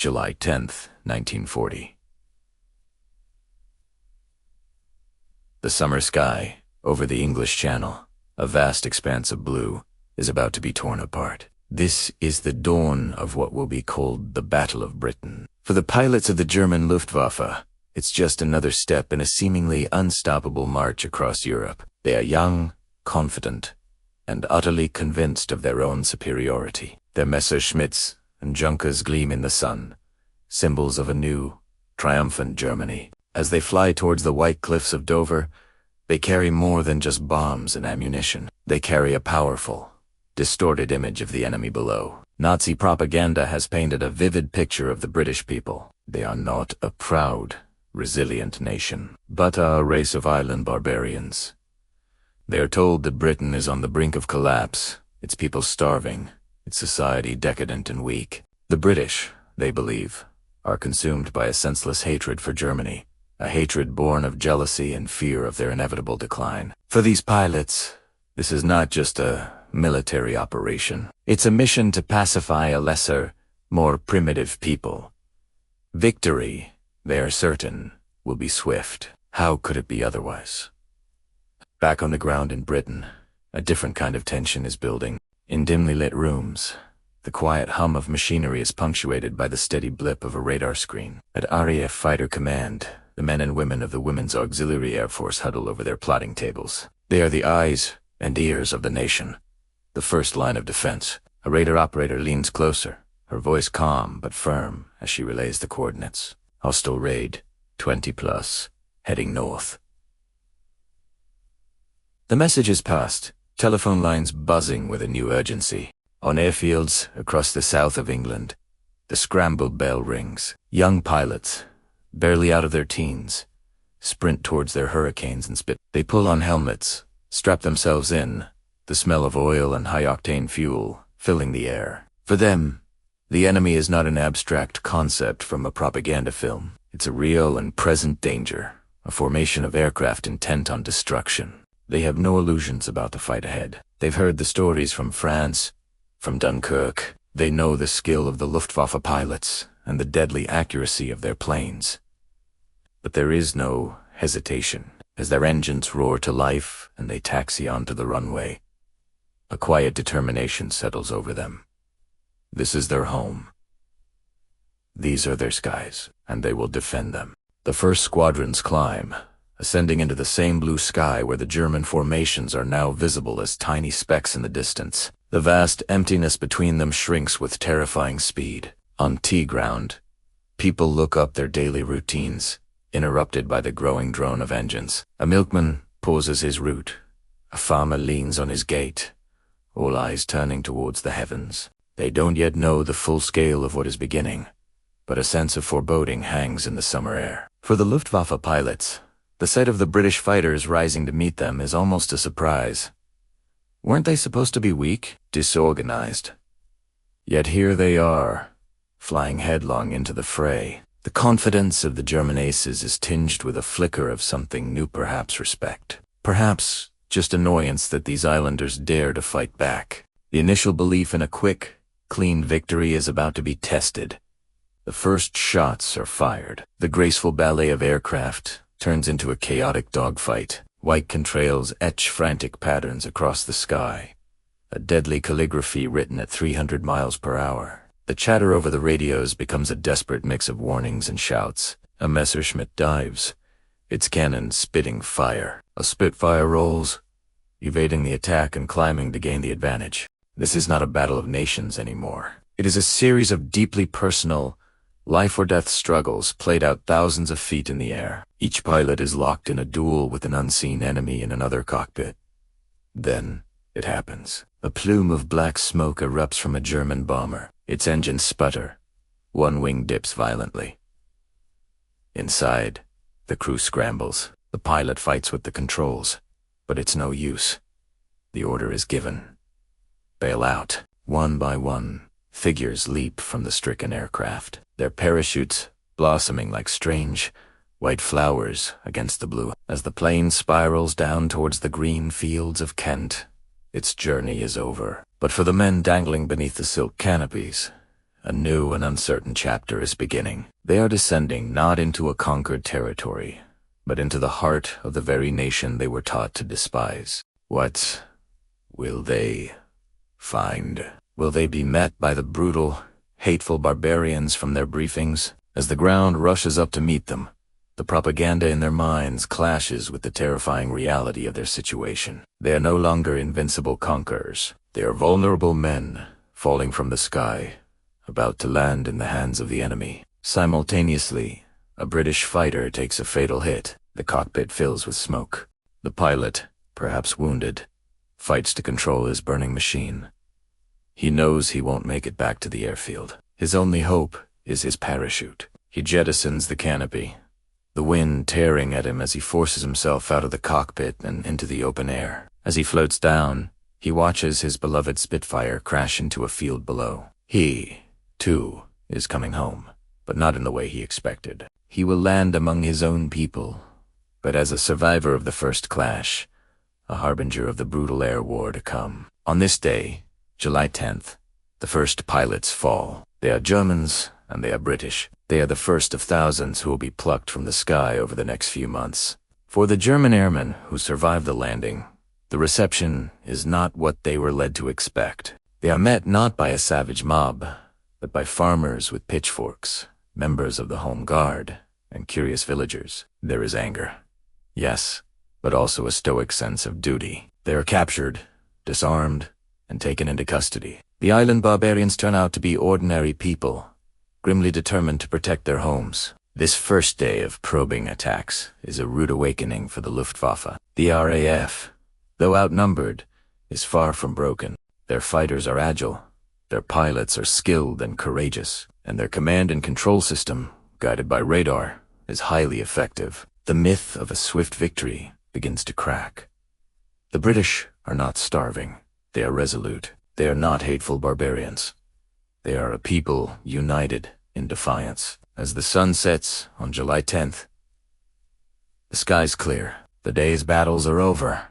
July 10th, 1940. The summer sky, over the English Channel, a vast expanse of blue, is about to be torn apart. This is the dawn of what will be called the Battle of Britain. For the pilots of the German Luftwaffe, it's just another step in a seemingly unstoppable march across Europe. They are young, confident, and utterly convinced of their own superiority. Their Messerschmitts and Junkers gleam in the sun, symbols of a new, triumphant Germany. As they fly towards the white cliffs of Dover, they carry more than just bombs and ammunition. They carry a powerful, distorted image of the enemy below. Nazi propaganda has painted a vivid picture of the British people. They are not a proud, resilient nation, but a race of island barbarians. They are told that Britain is on the brink of collapse, its people starving, its society decadent and weak. The British, they believe, are consumed by a senseless hatred for Germany, a hatred born of jealousy and fear of their inevitable decline. For these pilots, this is not just a military operation. It's a mission to pacify a lesser, more primitive people. Victory, they are certain, will be swift. How could it be otherwise? Back on the ground in Britain, a different kind of tension is building. In dimly lit rooms, the quiet hum of machinery is punctuated by the steady blip of a radar screen. At RAF Fighter Command, the men and women of the Women's Auxiliary Air Force huddle over their plotting tables. They are the eyes and ears of the nation, the first line of defense. A radar operator leans closer, her voice calm but firm as she relays the coordinates. Hostile raid, 20+, heading north. The message is passed, telephone lines buzzing with a new urgency. On airfields across the south of England, the scrambled bell rings. Young pilots, barely out of their teens, sprint towards their hurricanes and spit. They pull on helmets, strap themselves in, the smell of oil and high-octane fuel filling the air. For them, the enemy is not an abstract concept from a propaganda film. It's a real and present danger, a formation of aircraft intent on destruction. They have no illusions about the fight ahead. They've heard the stories from France, from Dunkirk. They know the skill of the Luftwaffe pilots and the deadly accuracy of their planes. But there is no hesitation as their engines roar to life and they taxi onto the runway. A quiet determination settles over them. This is their home. These are their skies, and they will defend them. The first squadrons climb, ascending into the same blue sky where the German formations are now visible as tiny specks in the distance. The vast emptiness between them shrinks with terrifying speed. On T-ground, people look up their daily routines, interrupted by the growing drone of engines. A milkman pauses his route. A farmer leans on his gate, all eyes turning towards the heavens. They don't yet know the full scale of what is beginning, but a sense of foreboding hangs in the summer air. For the Luftwaffe pilots, the sight of the British fighters rising to meet them is almost a surprise. Weren't they supposed to be weak, disorganized? Yet here they are, flying headlong into the fray. The confidence of the German aces is tinged with a flicker of something new, perhaps respect. Perhaps just annoyance that these islanders dare to fight back. The initial belief in a quick, clean victory is about to be tested. The first shots are fired. The graceful ballet of aircraft turns into a chaotic dogfight. White contrails etch frantic patterns across the sky, a deadly calligraphy written at 300 miles per hour. The chatter over the radios becomes a desperate mix of warnings and shouts. A Messerschmitt dives, its cannon spitting fire. A Spitfire rolls, evading the attack and climbing to gain the advantage. This is not a battle of nations anymore. It is a series of deeply personal, life-or-death struggles played out thousands of feet in the air. Each pilot is locked in a duel with an unseen enemy in another cockpit. Then, it happens. A plume of black smoke erupts from a German bomber. Its engines sputter. One wing dips violently. Inside, the crew scrambles. The pilot fights with the controls, but it's no use. The order is given. Bail out. One by one, figures leap from the stricken aircraft, their parachutes blossoming like strange, white flowers against the blue. As the plane spirals down towards the green fields of Kent, its journey is over. But for the men dangling beneath the silk canopies, A new and uncertain chapter is beginning. They are descending not into a conquered territory, but into the heart of the very nation they were taught to despise. What will they find? Will they be met by the brutal, hateful barbarians from their briefings? As the ground rushes up to meet them, the propaganda in their minds clashes with the terrifying reality of their situation. They are no longer invincible conquerors. They are vulnerable men falling from the sky, about to land in the hands of the enemy. Simultaneously, a British fighter takes a fatal hit. The cockpit fills with smoke. The pilot, perhaps wounded, fights to control his burning machine. He knows he won't make it back to the airfield. His only hope is his parachute. He jettisons the canopy, the wind tearing at him as he forces himself out of the cockpit and into the open air. As he floats down, he watches his beloved Spitfire crash into a field below. He, too, is coming home, but not in the way he expected. He will land among his own people, but as a survivor of the first clash, a harbinger of the brutal air war to come. On this day, July 10th, the first pilots fall. They are Germans and they are British. They are the first of thousands who will be plucked from the sky over the next few months. For the German airmen who survived the landing, the reception is not what they were led to expect. They are met not by a savage mob, but by farmers with pitchforks, members of the Home Guard, and curious villagers. There is anger, yes, but also a stoic sense of duty. They are captured, disarmed, and taken into custody. The island barbarians turn out to be ordinary people, grimly determined to protect their homes. This first day of probing attacks is a rude awakening for the Luftwaffe. The RAF, though outnumbered, is far from broken. Their fighters are agile, their pilots are skilled and courageous, and their command and control system, guided by radar, is highly effective. The myth of a swift victory begins to crack. The British are not starving. They are resolute. They are not hateful barbarians. They are a people united in defiance. As the sun sets on July 10th, the sky's clear. The day's battles are over,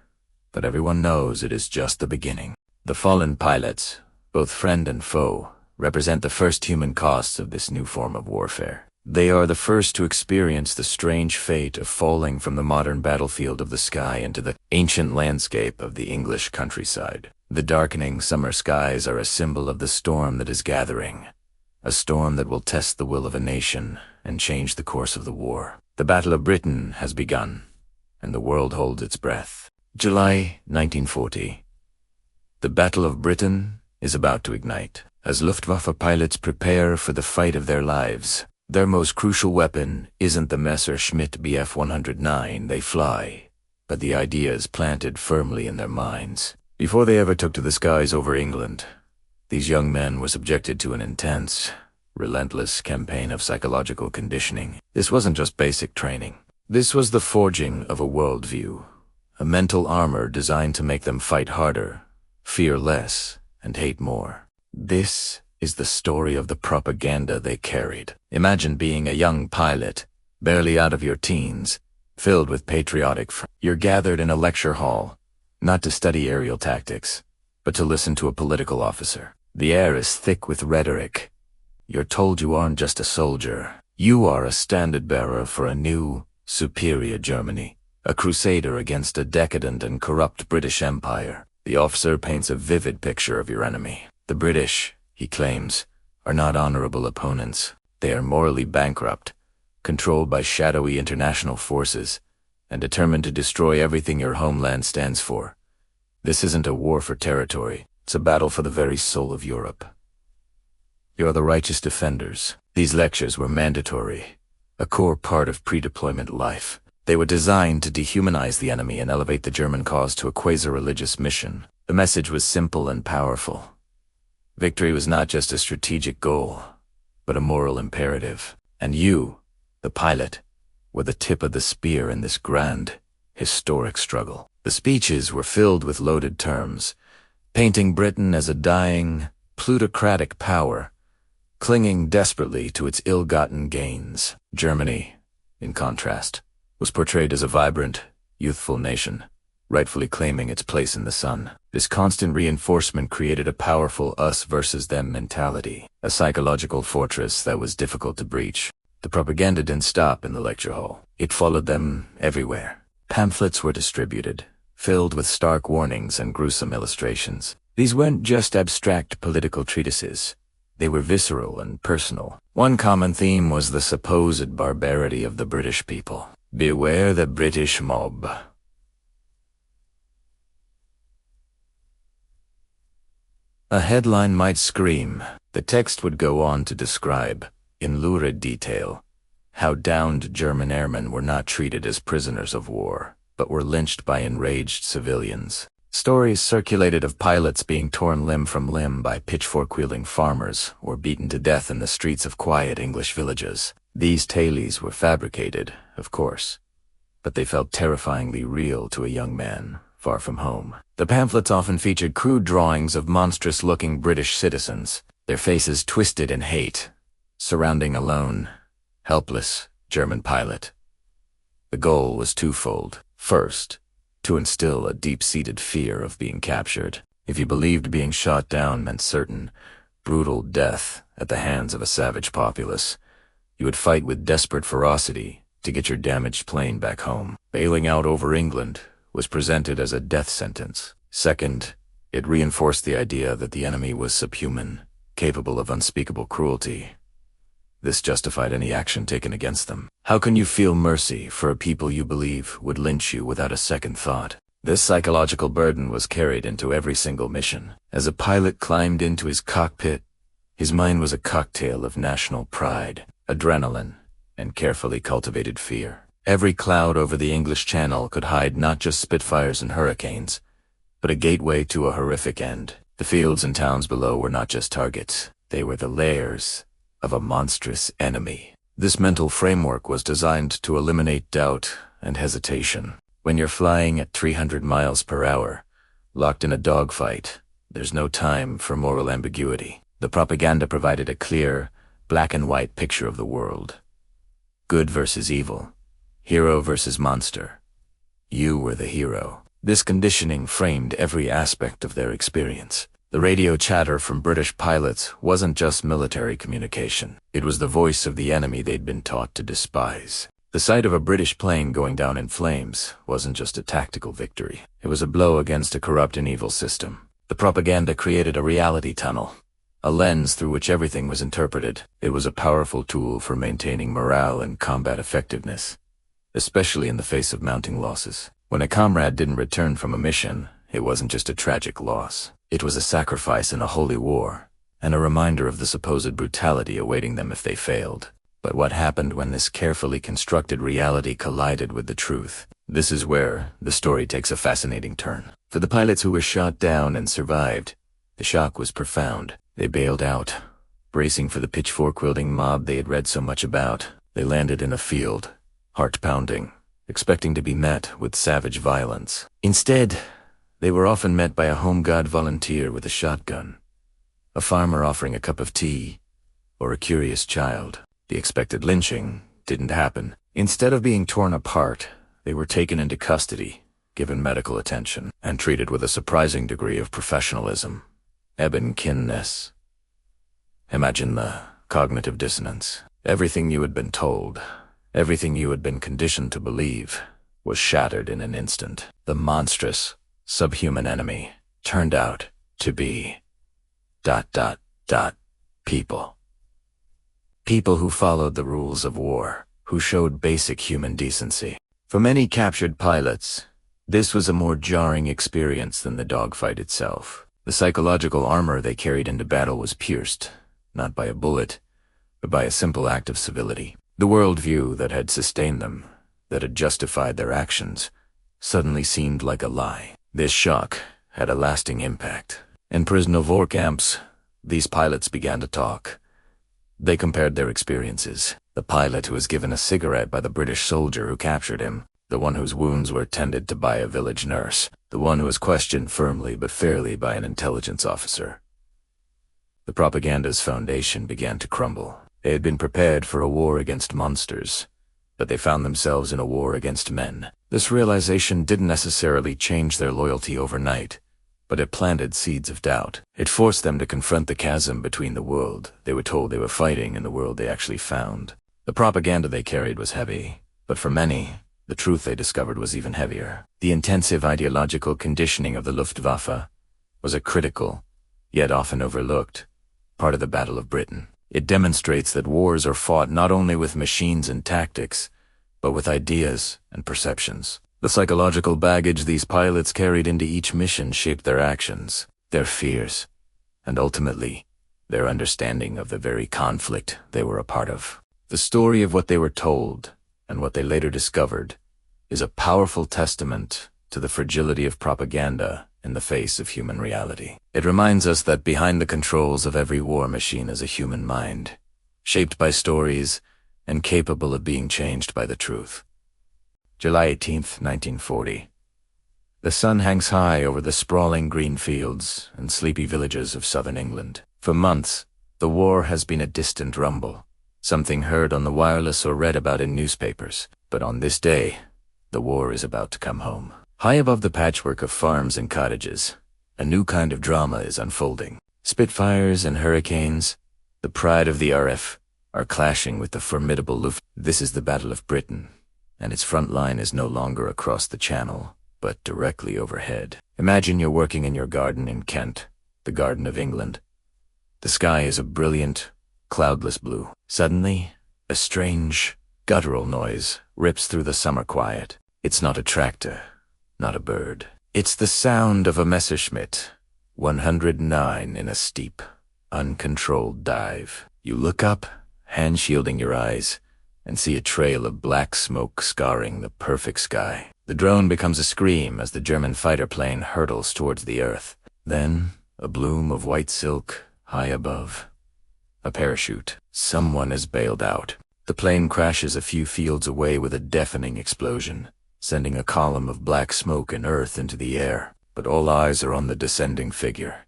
but everyone knows it is just the beginning. The fallen pilots, both friend and foe, represent the first human costs of this new form of warfare. They are the first to experience the strange fate of falling from the modern battlefield of the sky into the ancient landscape of the English countryside. The darkening summer skies are a symbol of the storm that is gathering, a storm that will test the will of a nation and change the course of the war. The Battle of Britain has begun, and the world holds its breath. July 1940. The Battle of Britain is about to ignite. As Luftwaffe pilots prepare for the fight of their lives, their most crucial weapon isn't the Messerschmitt Bf 109 they fly, but the ideas planted firmly in their minds. Before they ever took to the skies over England, these young men were subjected to an intense, relentless campaign of psychological conditioning. This wasn't just basic training. This was the forging of a worldview, a mental armor designed to make them fight harder, fear less, and hate more. This is the story of the propaganda they carried. Imagine being a young pilot, barely out of your teens, filled with patriotic You're gathered in a lecture hall, not to study aerial tactics, but to listen to a political officer. The air is thick with rhetoric. You're told you aren't just a soldier. You are a standard-bearer for a new, superior Germany, a crusader against a decadent and corrupt British Empire. The officer paints a vivid picture of your enemy. The British, he claims, are not honorable opponents. They are morally bankrupt, controlled by shadowy international forces, and determined to destroy everything your homeland stands for. This isn't a war for territory. It's a battle for the very soul of Europe. You're the righteous defenders. These lectures were mandatory, a core part of pre-deployment life. They were designed to dehumanize the enemy and elevate the German cause to a quasi-religious mission. The message was simple and powerful. Victory was not just a strategic goal, but a moral imperative. And you, the pilot, were the tip of the spear in this grand, historic struggle. The speeches were filled with loaded terms, painting Britain as a dying, plutocratic power, clinging desperately to its ill-gotten gains. Germany, in contrast, was portrayed as a vibrant, youthful nation, rightfully claiming its place in the sun. This constant reinforcement created a powerful us versus them mentality, a psychological fortress that was difficult to breach. The propaganda didn't stop in the lecture hall. It followed them everywhere. Pamphlets were distributed, filled with stark warnings and gruesome illustrations. These weren't just abstract political treatises. They were visceral and personal. One common theme was the supposed barbarity of the British people. Beware the British mob. A headline might scream. The text would go on to describe, in lurid detail, how downed German airmen were not treated as prisoners of war, but were lynched by enraged civilians. Stories circulated of pilots being torn limb from limb by pitchfork-wielding farmers or beaten to death in the streets of quiet English villages. These tales were fabricated, of course, but they felt terrifyingly real to a young man far from home. The pamphlets often featured crude drawings of monstrous-looking British citizens, their faces twisted in hate, surrounding a lone, helpless German pilot. The goal was twofold. First, to instill a deep-seated fear of being captured. If you believed being shot down meant certain, brutal death at the hands of a savage populace, you would fight with desperate ferocity to get your damaged plane back home. Bailing out over England was presented as a death sentence. Second, it reinforced the idea that the enemy was subhuman, capable of unspeakable cruelty. This justified any action taken against them. How can you feel mercy for a people you believe would lynch you without a second thought? This psychological burden was carried into every single mission. As a pilot climbed into his cockpit, his mind was a cocktail of national pride, adrenaline, and carefully cultivated fear. Every cloud over the English Channel could hide not just Spitfires and hurricanes, but a gateway to a horrific end. The fields and towns below were not just targets. They were the lairs of a monstrous enemy. This mental framework was designed to eliminate doubt and hesitation. When you're flying at 300 miles per hour, locked in a dogfight, there's no time for moral ambiguity. The propaganda provided a clear, black and white picture of the world. Good versus evil. Hero versus monster. You were the hero. This conditioning framed every aspect of their experience. The radio chatter from British pilots wasn't just military communication. It was the voice of the enemy they'd been taught to despise. The sight of a British plane going down in flames wasn't just a tactical victory. It was a blow against a corrupt and evil system. The propaganda created a reality tunnel, a lens through which everything was interpreted. It was a powerful tool for maintaining morale and combat effectiveness, especially in the face of mounting losses. When a comrade didn't return from a mission, it wasn't just a tragic loss. It was a sacrifice in a holy war, and a reminder of the supposed brutality awaiting them if they failed. But what happened when this carefully constructed reality collided with the truth? This is where the story takes a fascinating turn. For the pilots who were shot down and survived, the shock was profound. They bailed out, bracing for the pitchfork-wielding mob they had read so much about. They landed in a field, heart-pounding, expecting to be met with savage violence. Instead, they were often met by a home guard volunteer with a shotgun, a farmer offering a cup of tea, or a curious child. The expected lynching didn't happen. Instead of being torn apart, they were taken into custody, given medical attention, and treated with a surprising degree of professionalism. Eben-kindness. Imagine the cognitive dissonance. Everything you had been told, everything you had been conditioned to believe, was shattered in an instant. The monstrous, subhuman enemy turned out to be ... people. People who followed the rules of war, who showed basic human decency. For many captured pilots, this was a more jarring experience than the dogfight itself. The psychological armor they carried into battle was pierced, not by a bullet, but by a simple act of civility. The worldview that had sustained them, that had justified their actions, suddenly seemed like a lie. This shock had a lasting impact. In prisoner of war camps, these pilots began to talk. They compared their experiences. The pilot who was given a cigarette by the British soldier who captured him, the one whose wounds were tended to by a village nurse, the one who was questioned firmly but fairly by an intelligence officer. The propaganda's foundation began to crumble. They had been prepared for a war against monsters, that they found themselves in a war against men. This realization didn't necessarily change their loyalty overnight, but it planted seeds of doubt. It forced them to confront the chasm between the world they were told they were fighting and the world they actually found. The propaganda they carried was heavy, but for many, the truth they discovered was even heavier. The intensive ideological conditioning of the Luftwaffe was a critical, yet often overlooked, part of the Battle of Britain. It demonstrates that wars are fought not only with machines and tactics, but with ideas and perceptions. The psychological baggage these pilots carried into each mission shaped their actions, their fears, and ultimately, their understanding of the very conflict they were a part of. The story of what they were told, and what they later discovered, is a powerful testament to the fragility of propaganda in the face of human reality. It reminds us that behind the controls of every war machine is a human mind, shaped by stories and capable of being changed by the truth. July 18th, 1940. The sun hangs high over the sprawling green fields and sleepy villages of southern England. For months, the war has been a distant rumble, something heard on the wireless or read about in newspapers. But on this day, the war is about to come home. High above the patchwork of farms and cottages, a new kind of drama is unfolding. Spitfires and Hurricanes, the pride of the RF, are clashing with the formidable Luftwaffe. This is the Battle of Britain, and its front line is no longer across the channel, but directly overhead. Imagine you're working in your garden in Kent, the Garden of England. The sky is a brilliant, cloudless blue. Suddenly, a strange, guttural noise rips through the summer quiet. It's not a tractor, not a bird. It's the sound of a Messerschmitt 109 in a steep, uncontrolled dive. You look up, hand shielding your eyes, and see a trail of black smoke scarring the perfect sky. The drone becomes a scream as the German fighter plane hurtles towards the earth. Then, a bloom of white silk high above. A parachute. Someone is bailed out. The plane crashes a few fields away with a deafening explosion, sending a column of black smoke and earth into the air. But all eyes are on the descending figure.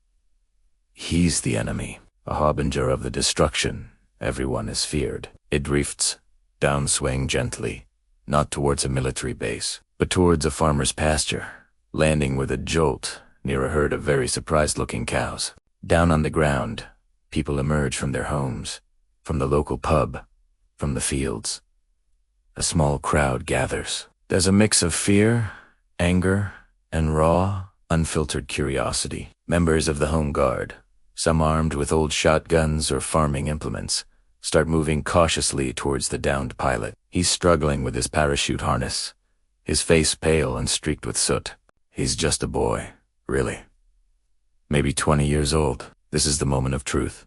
He's the enemy, a harbinger of the destruction everyone has feared. It drifts, downswing gently, not towards a military base, but towards a farmer's pasture, landing with a jolt near a herd of very surprised-looking cows. Down on the ground, people emerge from their homes, from the local pub, from the fields. A small crowd gathers. There's a mix of fear, anger, and raw, unfiltered curiosity. Members of the Home Guard, some armed with old shotguns or farming implements, start moving cautiously towards the downed pilot. He's struggling with his parachute harness, his face pale and streaked with soot. He's just a boy, really. Maybe 20 years old. This is the moment of truth.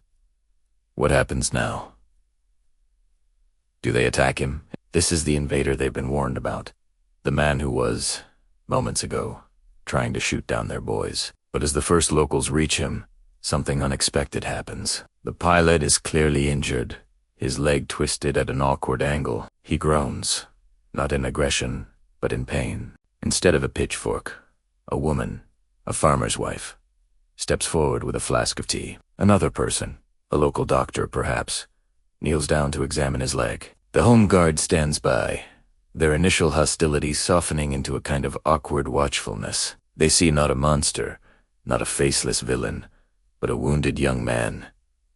What happens now? Do they attack him? This is the invader they've been warned about. The man who was, moments ago, trying to shoot down their boys. But as the first locals reach him, something unexpected happens. The pilot is clearly injured, his leg twisted at an awkward angle. He groans, not in aggression, but in pain. Instead of a pitchfork, a woman, a farmer's wife, steps forward with a flask of tea. Another person, a local doctor perhaps, kneels down to examine his leg. The Home Guard stands by, their initial hostility softening into a kind of awkward watchfulness. They see not a monster, not a faceless villain, but a wounded young man,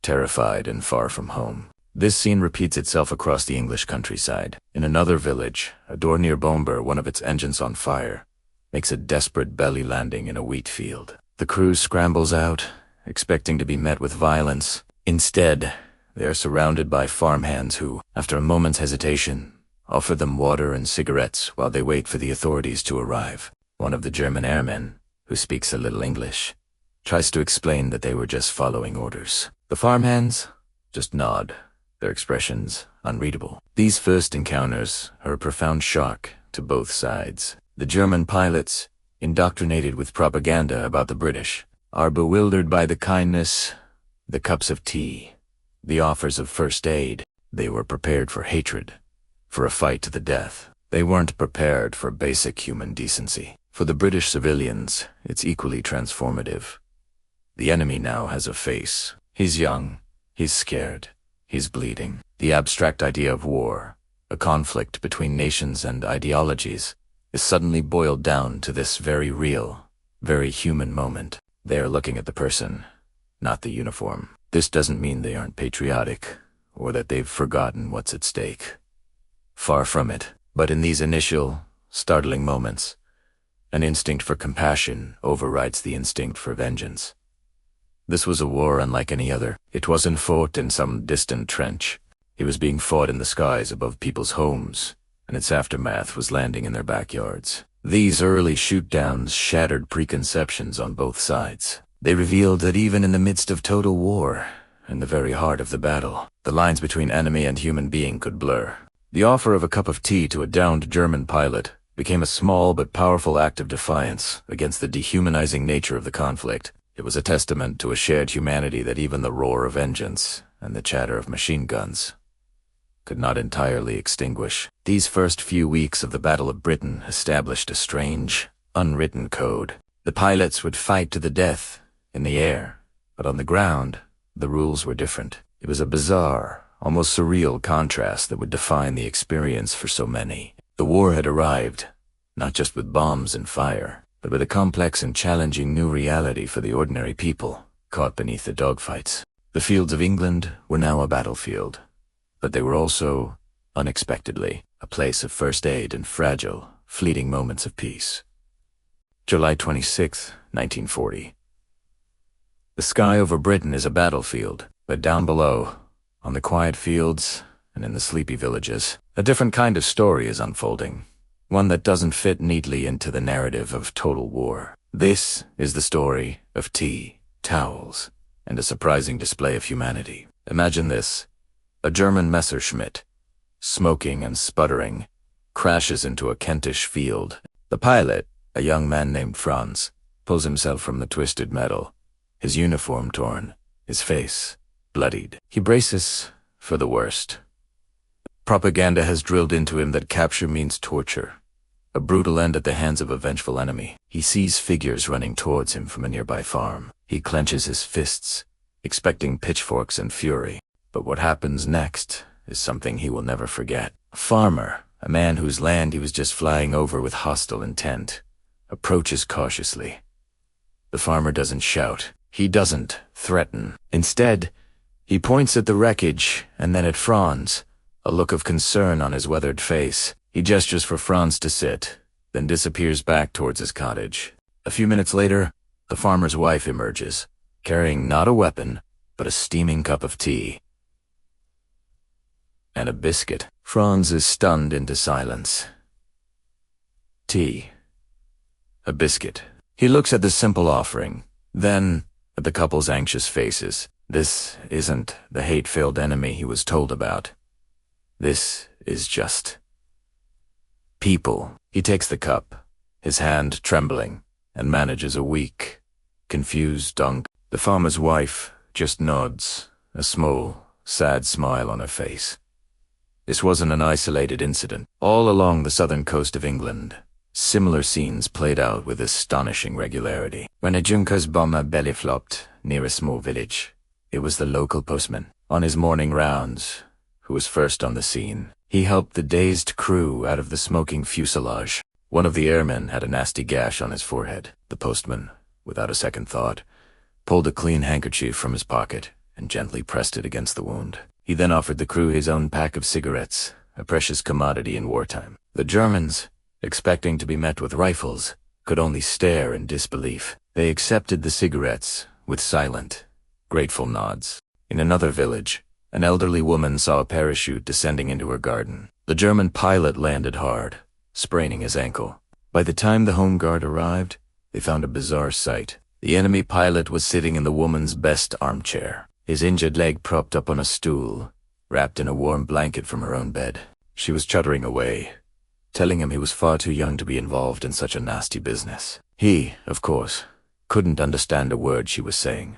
terrified and far from home. This scene repeats itself across the English countryside. In another village, a door near Bomber, one of its engines on fire, makes a desperate belly landing in a wheat field. The crew scrambles out, expecting to be met with violence. Instead, they are surrounded by farmhands who, after a moment's hesitation, offer them water and cigarettes while they wait for the authorities to arrive. One of the German airmen, who speaks a little English, tries to explain that they were just following orders. The farmhands just nod, their expressions unreadable. These first encounters are a profound shock to both sides. The German pilots, indoctrinated with propaganda about the British, are bewildered by the kindness, the cups of tea, the offers of first aid. They were prepared for hatred, for a fight to the death. They weren't prepared for basic human decency. For the British civilians, it's equally transformative. The enemy now has a face. He's young, he's scared, he's bleeding. The abstract idea of war, a conflict between nations and ideologies, is suddenly boiled down to this very real, very human moment. They are looking at the person, not the uniform. This doesn't mean they aren't patriotic, or that they've forgotten what's at stake. Far from it. But in these initial, startling moments, an instinct for compassion overrides the instinct for vengeance. This was a war unlike any other. It wasn't fought in some distant trench. It was being fought in the skies above people's homes, and its aftermath was landing in their backyards. These early shoot-downs shattered preconceptions on both sides. They revealed that even in the midst of total war, in the very heart of the battle, the lines between enemy and human being could blur. The offer of a cup of tea to a downed German pilot became a small but powerful act of defiance against the dehumanizing nature of the conflict. It was a testament to a shared humanity that even the roar of vengeance and the chatter of machine guns could not entirely extinguish. These first few weeks of the Battle of Britain established a strange, unwritten code. The pilots would fight to the death in the air, but on the ground, the rules were different. It was a bizarre, almost surreal contrast that would define the experience for so many. The war had arrived, not just with bombs and fire, but with a complex and challenging new reality for the ordinary people caught beneath the dogfights. The fields of England were now a battlefield, but they were also, unexpectedly, a place of first aid and fragile, fleeting moments of peace. July 26, 1940. The sky over Britain is a battlefield, but down below, on the quiet fields and in the sleepy villages, a different kind of story is unfolding, one that doesn't fit neatly into the narrative of total war. This is the story of tea, towels, and a surprising display of humanity. Imagine this. A German Messerschmitt, smoking and sputtering, crashes into a Kentish field. The pilot, a young man named Franz, pulls himself from the twisted metal, his uniform torn, his face bloodied. He braces for the worst. Propaganda has drilled into him that capture means torture, a brutal end at the hands of a vengeful enemy. He sees figures running towards him from a nearby farm. He clenches his fists, expecting pitchforks and fury. But what happens next is something he will never forget. A farmer, a man whose land he was just flying over with hostile intent, approaches cautiously. The farmer doesn't shout. He doesn't threaten. Instead, he points at the wreckage and then at Franz, a look of concern on his weathered face. He gestures for Franz to sit, then disappears back towards his cottage. A few minutes later, the farmer's wife emerges, carrying not a weapon, but a steaming cup of tea and a biscuit. Franz is stunned into silence. Tea. A biscuit. He looks at the simple offering, then at the couple's anxious faces. This isn't the hate-filled enemy he was told about. This is just people. He takes the cup, his hand trembling, and manages a weak, confused dunk. The farmer's wife just nods, a small, sad smile on her face. This wasn't an isolated incident. All along the southern coast of England, similar scenes played out with astonishing regularity. When a Junkers bomber belly flopped near a small village, it was the local postman, on his morning rounds, who was first on the scene. He helped the dazed crew out of the smoking fuselage. One of the airmen had a nasty gash on his forehead. The postman, without a second thought, pulled a clean handkerchief from his pocket and gently pressed it against the wound. He then offered the crew his own pack of cigarettes, a precious commodity in wartime. The Germans, expecting to be met with rifles, could only stare in disbelief. They accepted the cigarettes with silent, grateful nods. In another village, an elderly woman saw a parachute descending into her garden. The German pilot landed hard, spraining his ankle. By the time the Home Guard arrived, they found a bizarre sight. The enemy pilot was sitting in the woman's best armchair, his injured leg propped up on a stool, wrapped in a warm blanket from her own bed. She was chuttering away, telling him he was far too young to be involved in such a nasty business. He, of course, couldn't understand a word she was saying,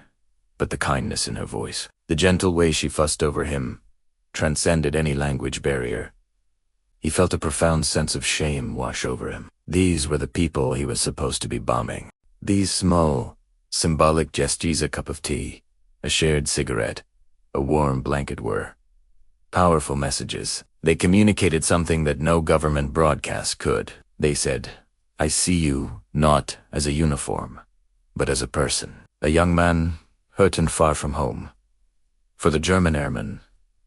but the kindness in her voice, the gentle way she fussed over him, transcended any language barrier. He felt a profound sense of shame wash over him. These were the people he was supposed to be bombing. These small, symbolic gestures, a cup of tea, a shared cigarette, a warm blanket were Powerful messages. They communicated something that no government broadcast could. They said, "I see you not as a uniform, but as a person." A young man, hurt and far from home. For the German airmen,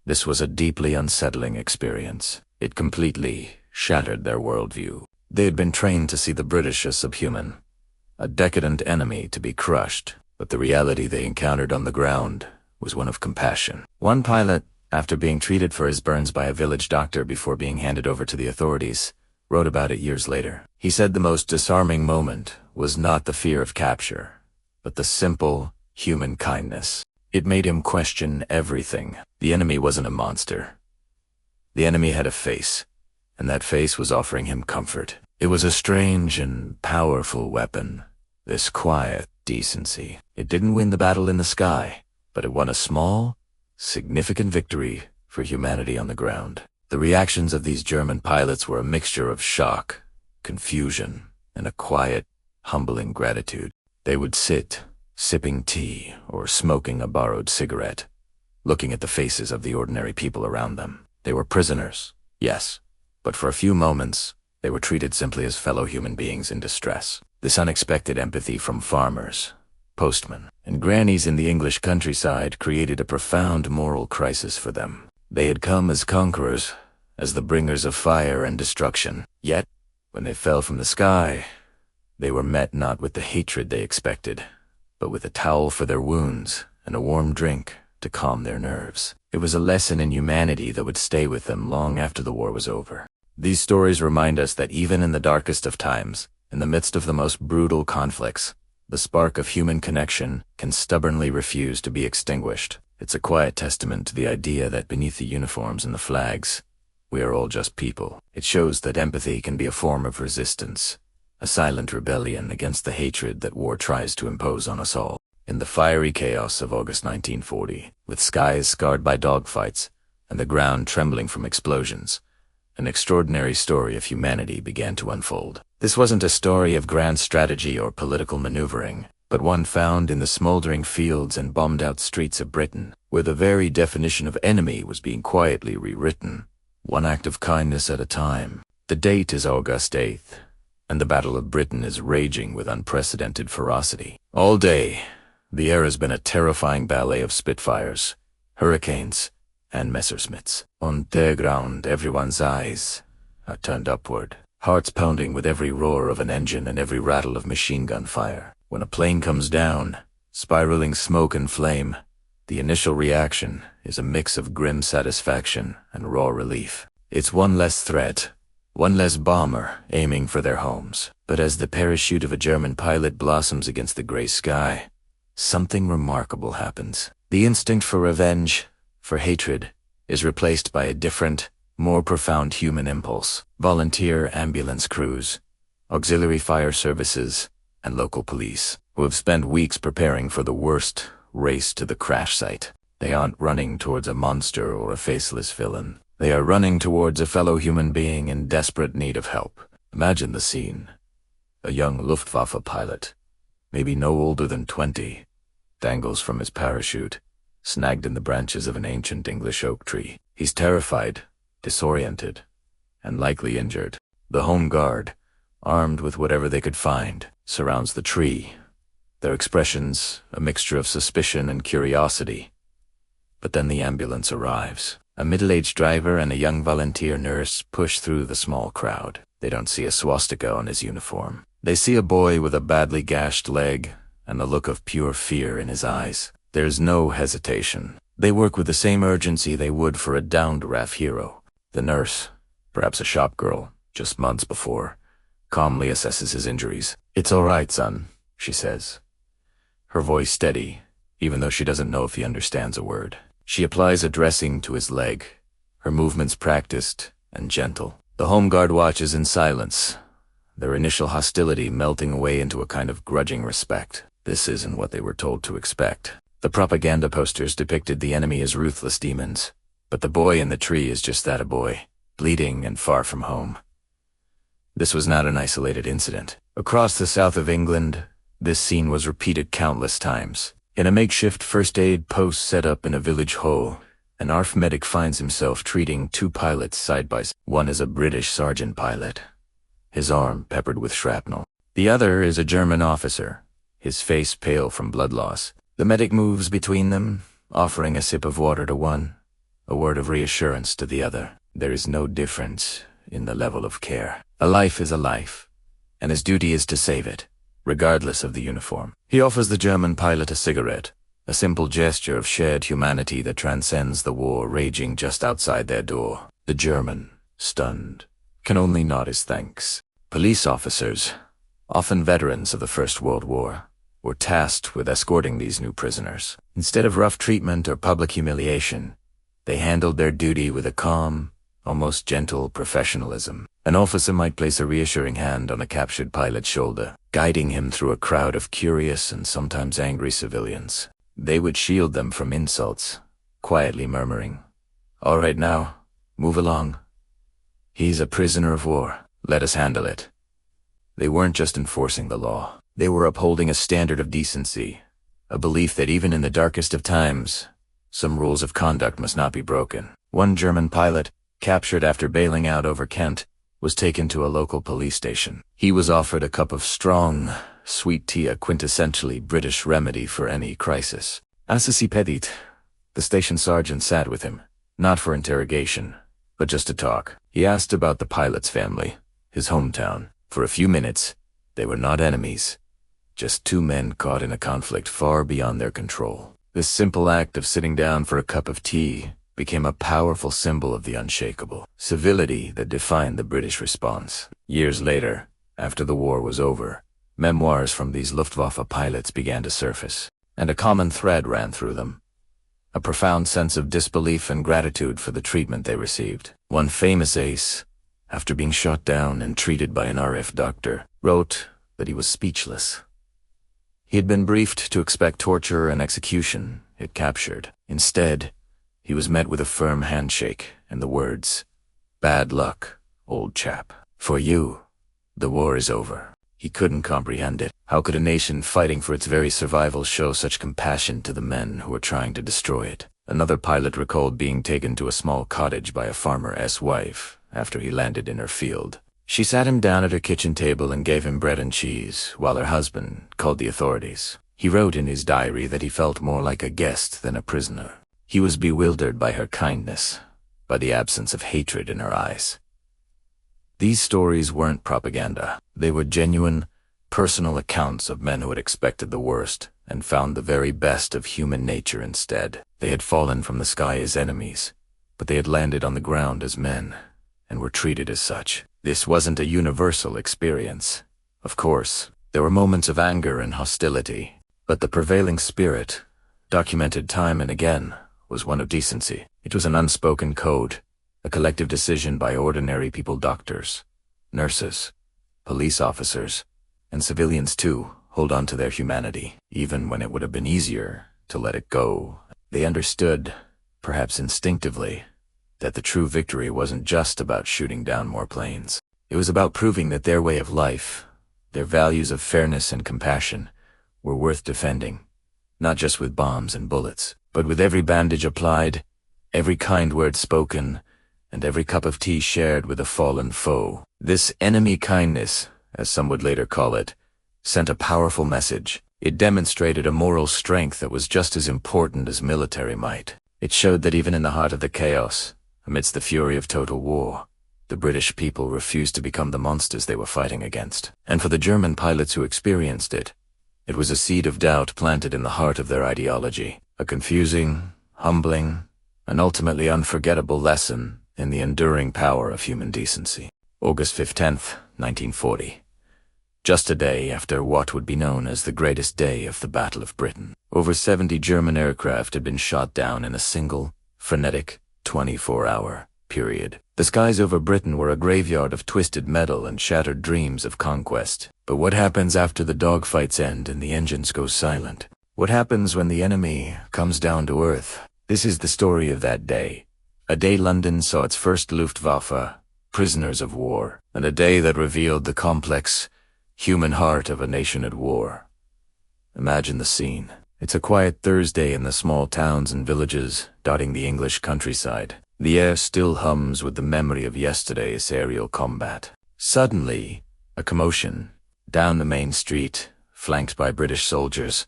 this was a deeply unsettling experience. It completely shattered their worldview. They had been trained to see the British as subhuman, a decadent enemy to be crushed, but the reality they encountered on the ground was one of compassion. One pilot, after being treated for his burns by a village doctor before being handed over to the authorities, wrote about it years later. He said the most disarming moment was not the fear of capture, but the simple human kindness. It made him question everything. The enemy wasn't a monster. The enemy had a face, and that face was offering him comfort. It was a strange and powerful weapon, this quiet decency. It didn't win the battle in the sky, but it won a small, significant victory for humanity on the ground. The reactions of these German pilots were a mixture of shock, confusion, and a quiet, humbling gratitude. They would sit, sipping tea or smoking a borrowed cigarette, looking at the faces of the ordinary people around them. They were prisoners, yes, but for a few moments, they were treated simply as fellow human beings in distress. This unexpected empathy from farmers, postmen, and grannies in the English countryside created a profound moral crisis for them. They had come as conquerors, as the bringers of fire and destruction. Yet, when they fell from the sky, they were met not with the hatred they expected, but with a towel for their wounds and a warm drink to calm their nerves. It was a lesson in humanity that would stay with them long after the war was over. These stories remind us that even in the darkest of times, in the midst of the most brutal conflicts, the spark of human connection can stubbornly refuse to be extinguished. It's a quiet testament to the idea that beneath the uniforms and the flags, we are all just people. It shows that empathy can be a form of resistance, a silent rebellion against the hatred that war tries to impose on us all. In the fiery chaos of August 1940, with skies scarred by dogfights and the ground trembling from explosions, an extraordinary story of humanity began to unfold. This wasn't a story of grand strategy or political maneuvering, but one found in the smoldering fields and bombed-out streets of Britain, where the very definition of enemy was being quietly rewritten, one act of kindness at a time. The date is August 8th, and the Battle of Britain is raging with unprecedented ferocity. All day, the air has been a terrifying ballet of Spitfires, Hurricanes, and Messerschmitts. On the ground, everyone's eyes are turned upward, hearts pounding with every roar of an engine and every rattle of machine gun fire. When a plane comes down, spiraling smoke and flame, the initial reaction is a mix of grim satisfaction and raw relief. It's one less threat, one less bomber aiming for their homes. But as the parachute of a German pilot blossoms against the gray sky, something remarkable happens. The instinct for revenge, for hatred, is replaced by a different, more profound human impulse. Volunteer ambulance crews, auxiliary fire services, and local police, who have spent weeks preparing for the worst, race to the crash site. They aren't running towards a monster or a faceless villain. They are running towards a fellow human being in desperate need of help. Imagine the scene. A young Luftwaffe pilot, maybe no older than 20, dangles from his parachute, snagged in the branches of an ancient English oak tree. He's terrified, disoriented, and likely injured. The Home Guard, armed with whatever they could find, surrounds the tree, their expressions a mixture of suspicion and curiosity. But then the ambulance arrives. A middle-aged driver and a young volunteer nurse push through the small crowd. They don't see a swastika on his uniform. They see a boy with a badly gashed leg and the look of pure fear in his eyes. There's no hesitation. They work with the same urgency they would for a downed RAF hero. The nurse, perhaps a shop girl, just months before, calmly assesses his injuries. "It's all right, son," she says, her voice steady, even though she doesn't know if he understands a word. She applies a dressing to his leg, her movements practiced and gentle. The Home Guard watches in silence, their initial hostility melting away into a kind of grudging respect. This isn't what they were told to expect. The propaganda posters depicted the enemy as ruthless demons, but the boy in the tree is just that, a boy, bleeding and far from home. This was not an isolated incident. Across the south of England, this scene was repeated countless times. In a makeshift first aid post set up in a village hole, An ARF medic finds himself treating two pilots side by side. One is a British sergeant pilot, his arm peppered with shrapnel. The other is a German officer, his face pale from blood loss. The medic moves between them, offering a sip of water to one, a word of reassurance to the other. There is no difference in the level of care. A life is a life, and his duty is to save it, regardless of the uniform. He offers the German pilot a cigarette, a simple gesture of shared humanity that transcends the war raging just outside their door. The German, stunned, can only nod his thanks. Police officers, often veterans of the First World War, were tasked with escorting these new prisoners. Instead of rough treatment or public humiliation, they handled their duty with a calm, almost gentle professionalism. An officer might place a reassuring hand on a captured pilot's shoulder, guiding him through a crowd of curious and sometimes angry civilians. They would shield them from insults, quietly murmuring, "All right now, move along. He's a prisoner of war. Let us handle it." They weren't just enforcing the law. They were upholding a standard of decency, a belief that even in the darkest of times, some rules of conduct must not be broken. One German pilot, captured after bailing out over Kent, was taken to a local police station. He was offered a cup of strong, sweet tea, a quintessentially British remedy for any crisis. À ceci petit, the station sergeant sat with him, not for interrogation, but just to talk. He asked about the pilot's family, his hometown. For a few minutes, they were not enemies, just two men caught in a conflict far beyond their control. This simple act of sitting down for a cup of tea became a powerful symbol of the unshakable civility that defined the British response. Years later, after the war was over, memoirs from these Luftwaffe pilots began to surface, and a common thread ran through them: a profound sense of disbelief and gratitude for the treatment they received. One famous ace, after being shot down and treated by an RF doctor, wrote that he was speechless. He had been briefed to expect torture and execution, if captured. Instead, he was met with a firm handshake and the words, "Bad luck, old chap. For you, the war is over." He couldn't comprehend it. How could a nation fighting for its very survival show such compassion to the men who were trying to destroy it? Another pilot recalled being taken to a small cottage by a farmer's wife after he landed in her field. She sat him down at her kitchen table and gave him bread and cheese, while her husband called the authorities. He wrote in his diary that he felt more like a guest than a prisoner. He was bewildered by her kindness, by the absence of hatred in her eyes. These stories weren't propaganda. They were genuine, personal accounts of men who had expected the worst and found the very best of human nature instead. They had fallen from the sky as enemies, but they had landed on the ground as men and were treated as such. This wasn't a universal experience. Of course, there were moments of anger and hostility, but the prevailing spirit, documented time and again, was one of decency. It was an unspoken code, a collective decision by ordinary people: doctors, nurses, police officers, and civilians too, hold on to their humanity, even when it would have been easier to let it go. They understood, perhaps instinctively, that the true victory wasn't just about shooting down more planes. It was about proving that their way of life, their values of fairness and compassion, were worth defending, not just with bombs and bullets, but with every bandage applied, every kind word spoken, and every cup of tea shared with a fallen foe. This enemy kindness, as some would later call it, sent a powerful message. It demonstrated a moral strength that was just as important as military might. It showed that even in the heart of the chaos, amidst the fury of total war, the British people refused to become the monsters they were fighting against. And for the German pilots who experienced it, it was a seed of doubt planted in the heart of their ideology, a confusing, humbling, and ultimately unforgettable lesson in the enduring power of human decency. August 15th, 1940. Just a day after what would be known as the greatest day of the Battle of Britain. Over 70 German aircraft had been shot down in a single, frenetic, 24-hour period. The skies over Britain were a graveyard of twisted metal and shattered dreams of conquest. But what happens after the dogfights end and the engines go silent? What happens when the enemy comes down to earth? This is the story of that day. A day London saw its first Luftwaffe, prisoners of war, and a day that revealed the complex, human heart of a nation at war. Imagine the scene. It's a quiet Thursday in the small towns and villages dotting the English countryside. The air still hums with the memory of yesterday's aerial combat. Suddenly, a commotion. Down the main street, flanked by British soldiers,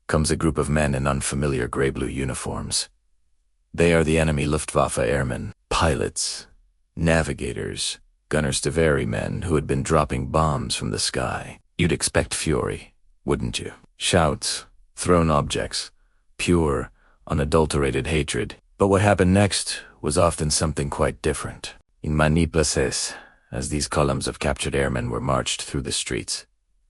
comes a group of men in unfamiliar grey-blue uniforms. They are the enemy Luftwaffe airmen, pilots, navigators, gunners to vary men who had been dropping bombs from the sky. You'd expect fury, wouldn't you? Shouts, thrown objects, pure, unadulterated hatred. But what happened next was often something quite different. In many places, as these columns of captured airmen were marched through the streets,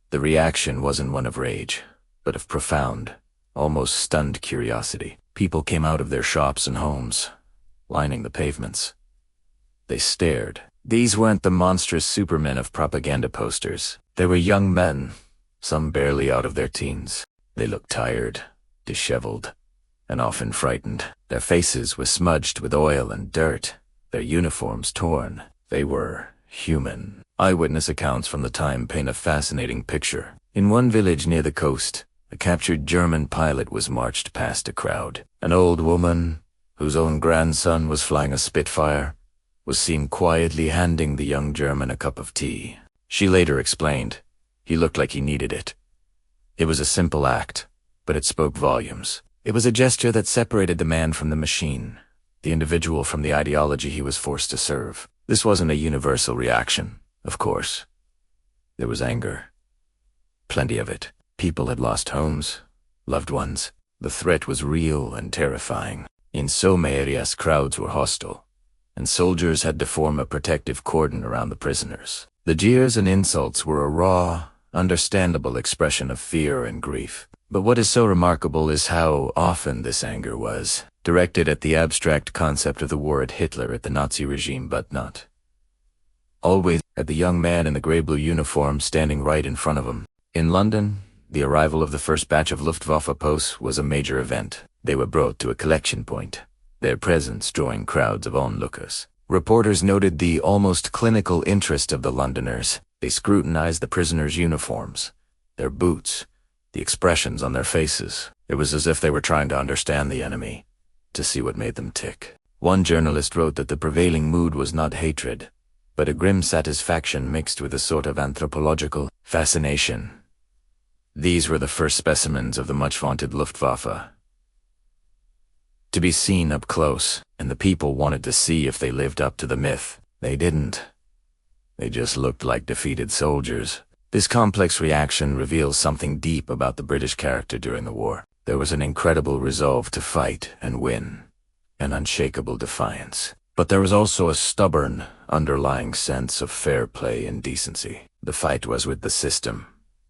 the reaction wasn't one of rage, but of profound, almost stunned curiosity. People came out of their shops and homes, lining the pavements. They stared. These weren't the monstrous supermen of propaganda posters. They were young men, some barely out of their teens. They looked tired, disheveled, and often frightened. Their faces were smudged with oil and dirt, their uniforms torn. They were human. Eyewitness accounts from the time paint a fascinating picture. In one village near the coast, a captured German pilot was marched past a crowd. An old woman, whose own grandson was flying a Spitfire, was seen quietly handing the young German a cup of tea. She later explained, he looked like he needed it. It was a simple act, but it spoke volumes. It was a gesture that separated the man from the machine, the individual from the ideology he was forced to serve. This wasn't a universal reaction, of course. There was anger. Plenty of it. People had lost homes, loved ones. The threat was real and terrifying. In some areas, crowds were hostile, and soldiers had to form a protective cordon around the prisoners. The jeers and insults were a raw, understandable expression of fear and grief. But what is so remarkable is how often this anger was directed at the abstract concept of the war at Hitler, at the Nazi regime, but not always at the young man in the grey-blue uniform standing right in front of him. In London, the arrival of the first batch of Luftwaffe posts was a major event. They were brought to a collection point, their presence drawing crowds of onlookers. Reporters noted the almost clinical interest of the Londoners. They scrutinized the prisoners' uniforms, their boots, the expressions on their faces. It was as if they were trying to understand the enemy, to see what made them tick. One journalist wrote that the prevailing mood was not hatred, but a grim satisfaction mixed with a sort of anthropological fascination. These were the first specimens of the much-vaunted Luftwaffe, to be seen up close, and the people wanted to see if they lived up to the myth. They didn't. They just looked like defeated soldiers. This complex reaction reveals something deep about the British character during the war. There was an incredible resolve to fight and win, an unshakable defiance. But there was also a stubborn, underlying sense of fair play and decency. The fight was with the system,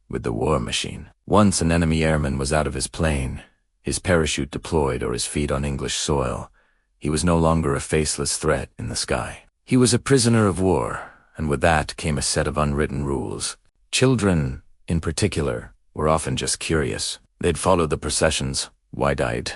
with the war machine. Once an enemy airman was out of his plane, his parachute deployed or his feet on English soil, he was no longer a faceless threat in the sky. He was a prisoner of war, and with that came a set of unwritten rules. Children, in particular, were often just curious. They'd follow the processions, wide-eyed,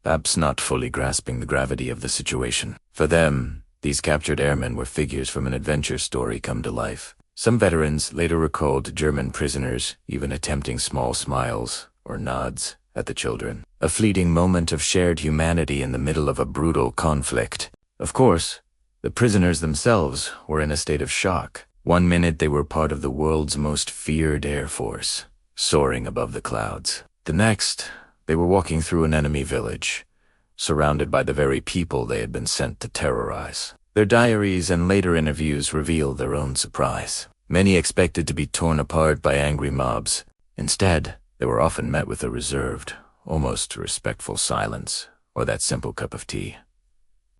perhaps not fully grasping the gravity of the situation. For them, these captured airmen were figures from an adventure story come to life. Some veterans later recalled German prisoners even attempting small smiles or nods at the children. A fleeting moment of shared humanity in the middle of a brutal conflict. Of course, the prisoners themselves were in a state of shock. One minute they were part of the world's most feared air force, soaring above the clouds. The next, they were walking through an enemy village, surrounded by the very people they had been sent to terrorize. Their diaries and later interviews reveal their own surprise. Many expected to be torn apart by angry mobs. Instead, they were often met with a reserved, almost respectful silence, or that simple cup of tea.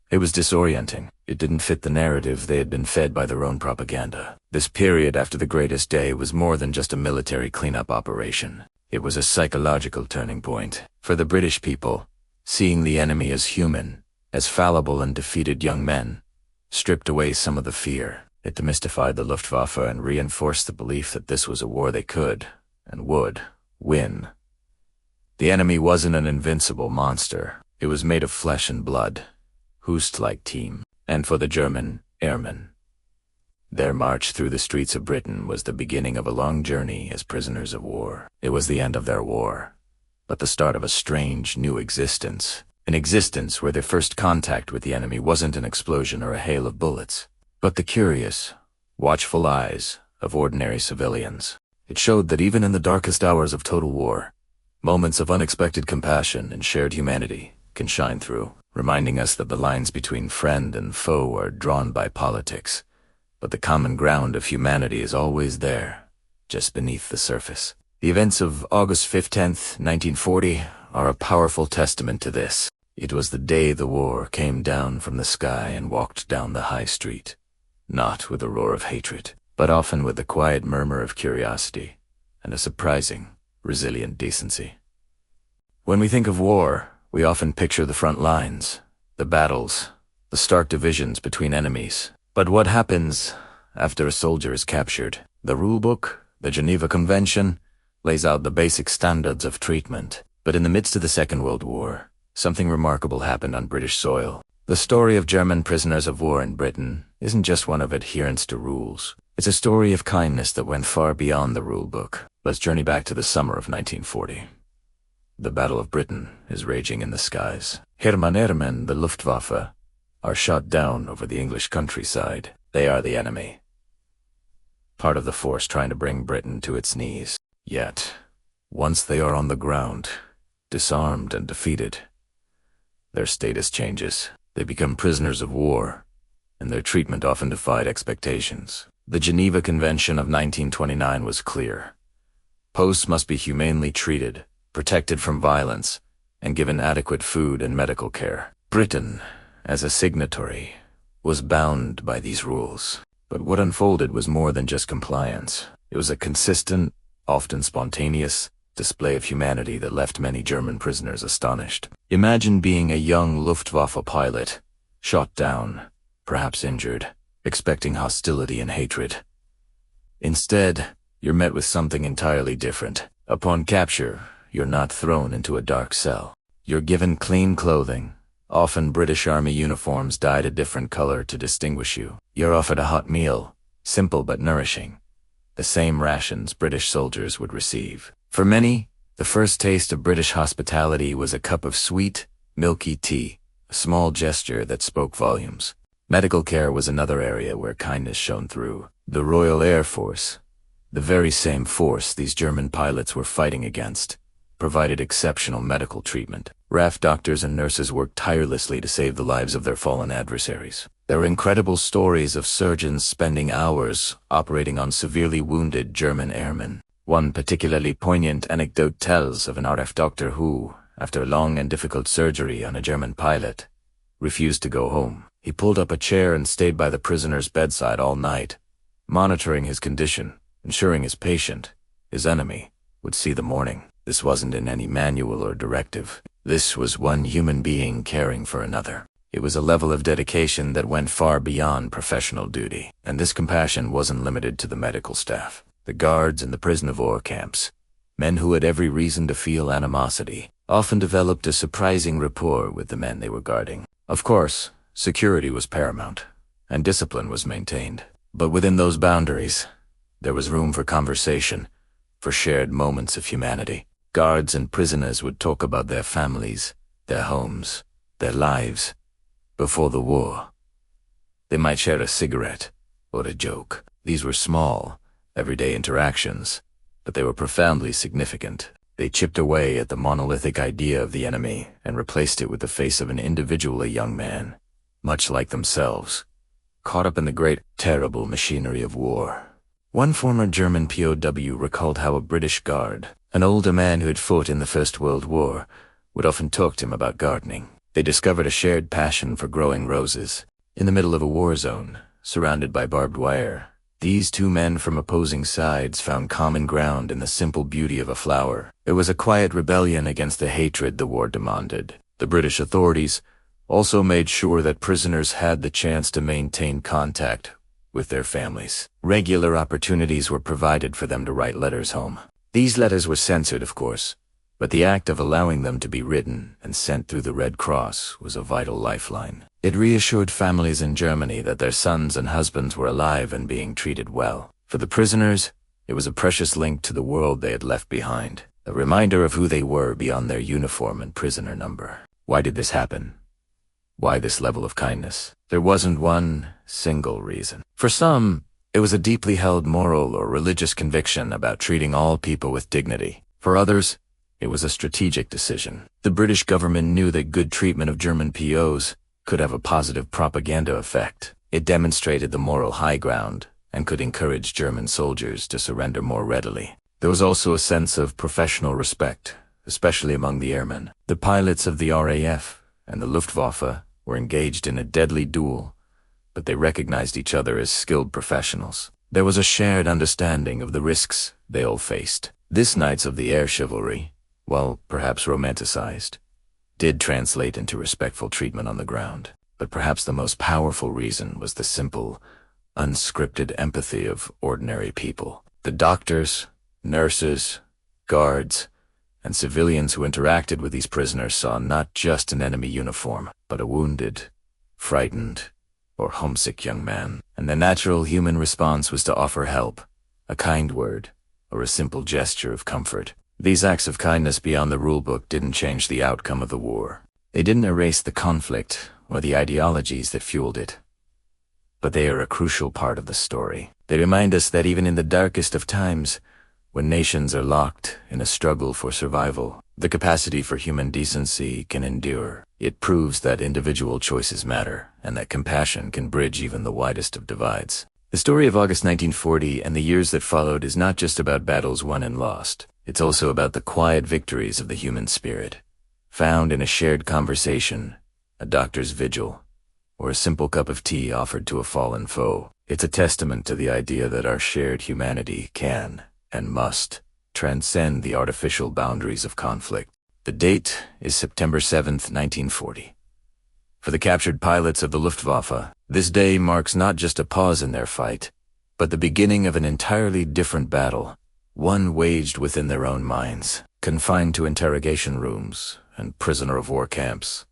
It was disorienting. It didn't fit the narrative they had been fed by their own propaganda. This period after the Greatest Day was more than just a military cleanup operation. It was a psychological turning point. For the British people, seeing the enemy as human, as fallible and defeated young men, stripped away some of the fear. It demystified the Luftwaffe and reinforced the belief that this was a war they could, and would, win. The enemy wasn't an invincible monster. It was made of flesh and blood. Host-like team. And for the German airmen, their march through the streets of Britain was the beginning of a long journey as prisoners of war. It was the end of their war, but the start of a strange, new existence. An existence where their first contact with the enemy wasn't an explosion or a hail of bullets, but the curious, watchful eyes of ordinary civilians. It showed that even in the darkest hours of total war, moments of unexpected compassion and shared humanity can shine through, reminding us that the lines between friend and foe are drawn by politics, but the common ground of humanity is always there, just beneath the surface. The events of August 10th, 1940 are a powerful testament to this. It was the day the war came down from the sky and walked down the high street, not with a roar of hatred, but often with a quiet murmur of curiosity and a surprising, resilient decency. When we think of war, we often picture the front lines, the battles, the stark divisions between enemies. But what happens after a soldier is captured? The rulebook, the Geneva Convention, lays out the basic standards of treatment. But in the midst of the Second World War, something remarkable happened on British soil. The story of German prisoners of war in Britain isn't just one of adherence to rules. It's a story of kindness that went far beyond the rulebook. Let's journey back to the summer of 1940. The Battle of Britain is raging in the skies. Airmen, the Luftwaffe, are shot down over the English countryside. They are the enemy, part of the force trying to bring Britain to its knees. Yet, once they are on the ground, disarmed and defeated, their status changes. They become prisoners of war, and their treatment often defied expectations. The Geneva Convention of 1929 was clear. Posts must be humanely treated, protected from violence, and given adequate food and medical care. Britain, as a signatory, was bound by these rules. But what unfolded was more than just compliance. It was a consistent, often spontaneous, display of humanity that left many German prisoners astonished. Imagine being a young Luftwaffe pilot, shot down, perhaps injured, expecting hostility and hatred. Instead, you're met with something entirely different. Upon capture, you're not thrown into a dark cell. You're given clean clothing, often British Army uniforms dyed a different color to distinguish you. You're offered a hot meal, simple but nourishing, the same rations British soldiers would receive. For many, the first taste of British hospitality was a cup of sweet, milky tea, a small gesture that spoke volumes. Medical care was another area where kindness shone through. The Royal Air Force, the very same force these German pilots were fighting against, provided exceptional medical treatment. RAF doctors and nurses worked tirelessly to save the lives of their fallen adversaries. There were incredible stories of surgeons spending hours operating on severely wounded German airmen. One particularly poignant anecdote tells of an RAF doctor who, after a long and difficult surgery on a German pilot, refused to go home. He pulled up a chair and stayed by the prisoner's bedside all night, monitoring his condition, ensuring his patient, his enemy, would see the morning. This wasn't in any manual or directive. This was one human being caring for another. It was a level of dedication that went far beyond professional duty. And this compassion wasn't limited to the medical staff. The guards in the prison of war camps, men who had every reason to feel animosity, often developed a surprising rapport with the men they were guarding. Of course, security was paramount, and discipline was maintained. But within those boundaries, there was room for conversation, for shared moments of humanity. Guards and prisoners would talk about their families, their homes, their lives. Before the war, they might share a cigarette or a joke. These were small, everyday interactions, but they were profoundly significant. They chipped away at the monolithic idea of the enemy and replaced it with the face of an individual, a young man, much like themselves, caught up in the great, terrible machinery of war. One former German POW recalled how a British guard, an older man who had fought in the First World War, would often talk to him about gardening. They discovered a shared passion for growing roses. In the middle of a war zone, surrounded by barbed wire, these two men from opposing sides found common ground in the simple beauty of a flower. It was a quiet rebellion against the hatred the war demanded. The British authorities also made sure that prisoners had the chance to maintain contact with their families. Regular opportunities were provided for them to write letters home. These letters were censored, of course, but the act of allowing them to be written and sent through the Red Cross was a vital lifeline. It reassured families in Germany that their sons and husbands were alive and being treated well. For the prisoners, it was a precious link to the world they had left behind. a reminder of who they were beyond their uniform and prisoner number. Why did this happen? Why this level of kindness? There wasn't one single reason. For some, it was a deeply held moral or religious conviction about treating all people with dignity. For others, it was a strategic decision. The British government knew that good treatment of German POs could have a positive propaganda effect. It demonstrated the moral high ground and could encourage German soldiers to surrender more readily. There was also a sense of professional respect, especially among the airmen. The pilots of the RAF and the Luftwaffe were engaged in a deadly duel, but they recognized each other as skilled professionals. There was a shared understanding of the risks they all faced. This Knights of the Air chivalry, while perhaps romanticized, did translate into respectful treatment on the ground. But perhaps the most powerful reason was the simple, unscripted empathy of ordinary people. The doctors, nurses, guards, and civilians who interacted with these prisoners saw not just an enemy uniform, but a wounded, frightened, or homesick young man. And the natural human response was to offer help, a kind word, or a simple gesture of comfort. These acts of kindness beyond the rulebook didn't change the outcome of the war. They didn't erase the conflict or the ideologies that fueled it. But they are a crucial part of the story. They remind us that even in the darkest of times, when nations are locked in a struggle for survival, the capacity for human decency can endure. It proves that individual choices matter, and that compassion can bridge even the widest of divides. The story of August 1940 and the years that followed is not just about battles won and lost. It's also about the quiet victories of the human spirit, found in a shared conversation, a doctor's vigil, or a simple cup of tea offered to a fallen foe. It's a testament to the idea that our shared humanity can and must transcend the artificial boundaries of conflict. The date is September 7th, 1940. For the captured pilots of the Luftwaffe, this day marks not just a pause in their fight, but the beginning of an entirely different battle, one waged within their own minds. Confined to interrogation rooms and prisoner-of-war camps,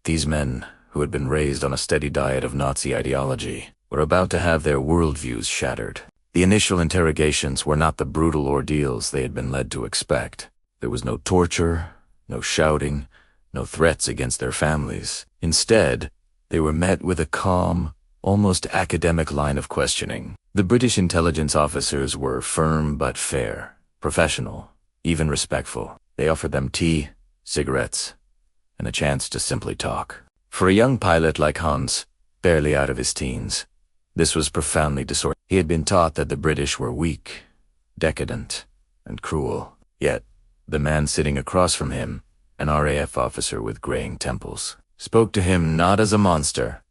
these men, who had been raised on a steady diet of Nazi ideology, were about to have their worldviews shattered. The initial interrogations were not the brutal ordeals they had been led to expect. There was no torture, no shouting, no threats against their families. Instead, they were met with a calm, almost academic line of questioning. The British intelligence officers were firm but fair, professional, even respectful. They offered them tea, cigarettes, and a chance to simply talk. For a young pilot like Hans, barely out of his teens, this was profoundly disorienting. He had been taught that the British were weak, decadent, and cruel. Yet, the man sitting across from him, an RAF officer with graying temples, spoke to him not as a monster,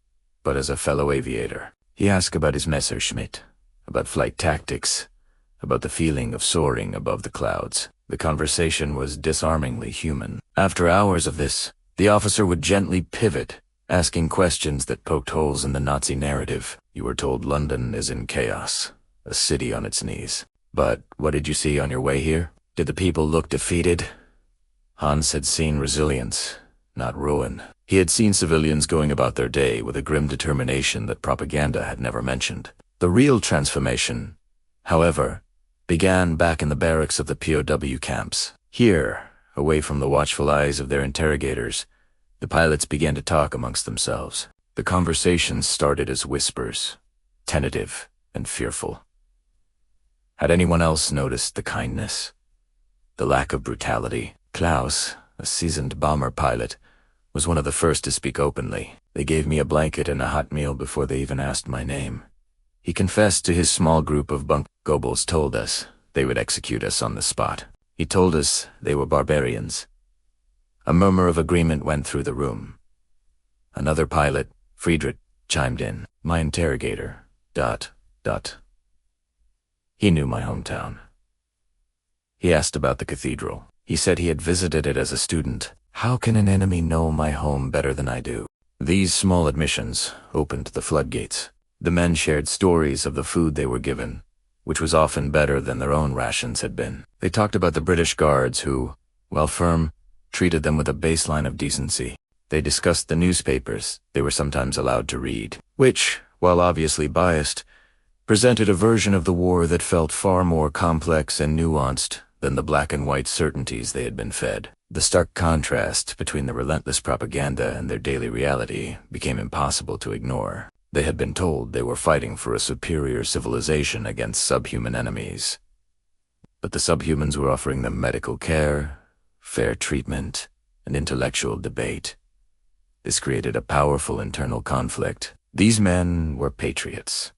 but as a fellow aviator. He asked about his Messerschmitt, about flight tactics, about the feeling of soaring above the clouds. The conversation was disarmingly human. After hours of this, the officer would gently pivot, asking questions that poked holes in the Nazi narrative. You were told London is in chaos, a city on its knees. But what did you see on your way here? Did the people look defeated? Hans had seen resilience, not ruin. He had seen civilians going about their day with a grim determination that propaganda had never mentioned. The real transformation, however, began back in the barracks of the POW camps. Here, away from the watchful eyes of their interrogators, the pilots began to talk amongst themselves. The conversations started as whispers, tentative and fearful. Had anyone else noticed the kindness, the lack of brutality? Klaus, a seasoned bomber pilot, was one of the first to speak openly. They gave me a blanket and a hot meal before they even asked my name. He confessed to his small group of bunk. Goebbels told us they would execute us on the spot. He told us they were barbarians. A murmur of agreement went through the room. Another pilot, Friedrich, chimed in. My interrogator, ... He knew my hometown. He asked about the cathedral. He said he had visited it as a student. How can an enemy know my home better than I do? These small admissions opened the floodgates. The men shared stories of the food they were given, which was often better than their own rations had been. They talked about the British guards who, while firm, treated them with a baseline of decency. They discussed the newspapers they were sometimes allowed to read, which, while obviously biased, presented a version of the war that felt far more complex and nuanced than the black and white certainties they had been fed. The stark contrast between the relentless propaganda and their daily reality became impossible to ignore. They had been told they were fighting for a superior civilization against subhuman enemies. But the subhumans were offering them medical care, fair treatment, and intellectual debate. This created a powerful internal conflict. These men were patriots.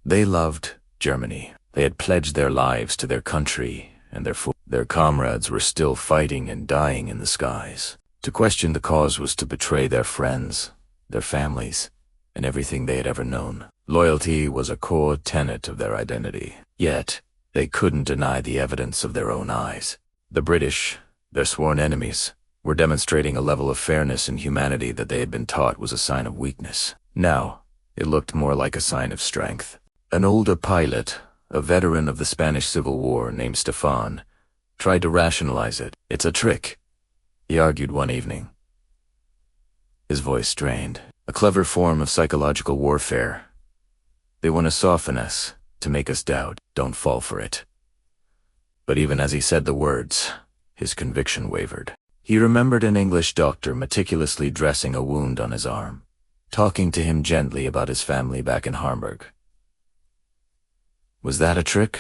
They loved Germany. They had pledged their lives to their country, and their comrades were still fighting and dying in the skies. To question the cause was to betray their friends, their families, and everything they had ever known. Loyalty was a core tenet of their identity. Yet, they couldn't deny the evidence of their own eyes. The British, their sworn enemies, were demonstrating a level of fairness and humanity that they had been taught was a sign of weakness. Now, it looked more like a sign of strength. An older pilot, a veteran of the Spanish Civil War named Stefan, tried to rationalize it. "It's a trick," he argued one evening. His voice strained. "A clever form of psychological warfare. They want to soften us, to make us doubt. Don't fall for it." But even as he said the words, his conviction wavered. He remembered an English doctor meticulously dressing a wound on his arm, talking to him gently about his family back in Hamburg. Was that a trick?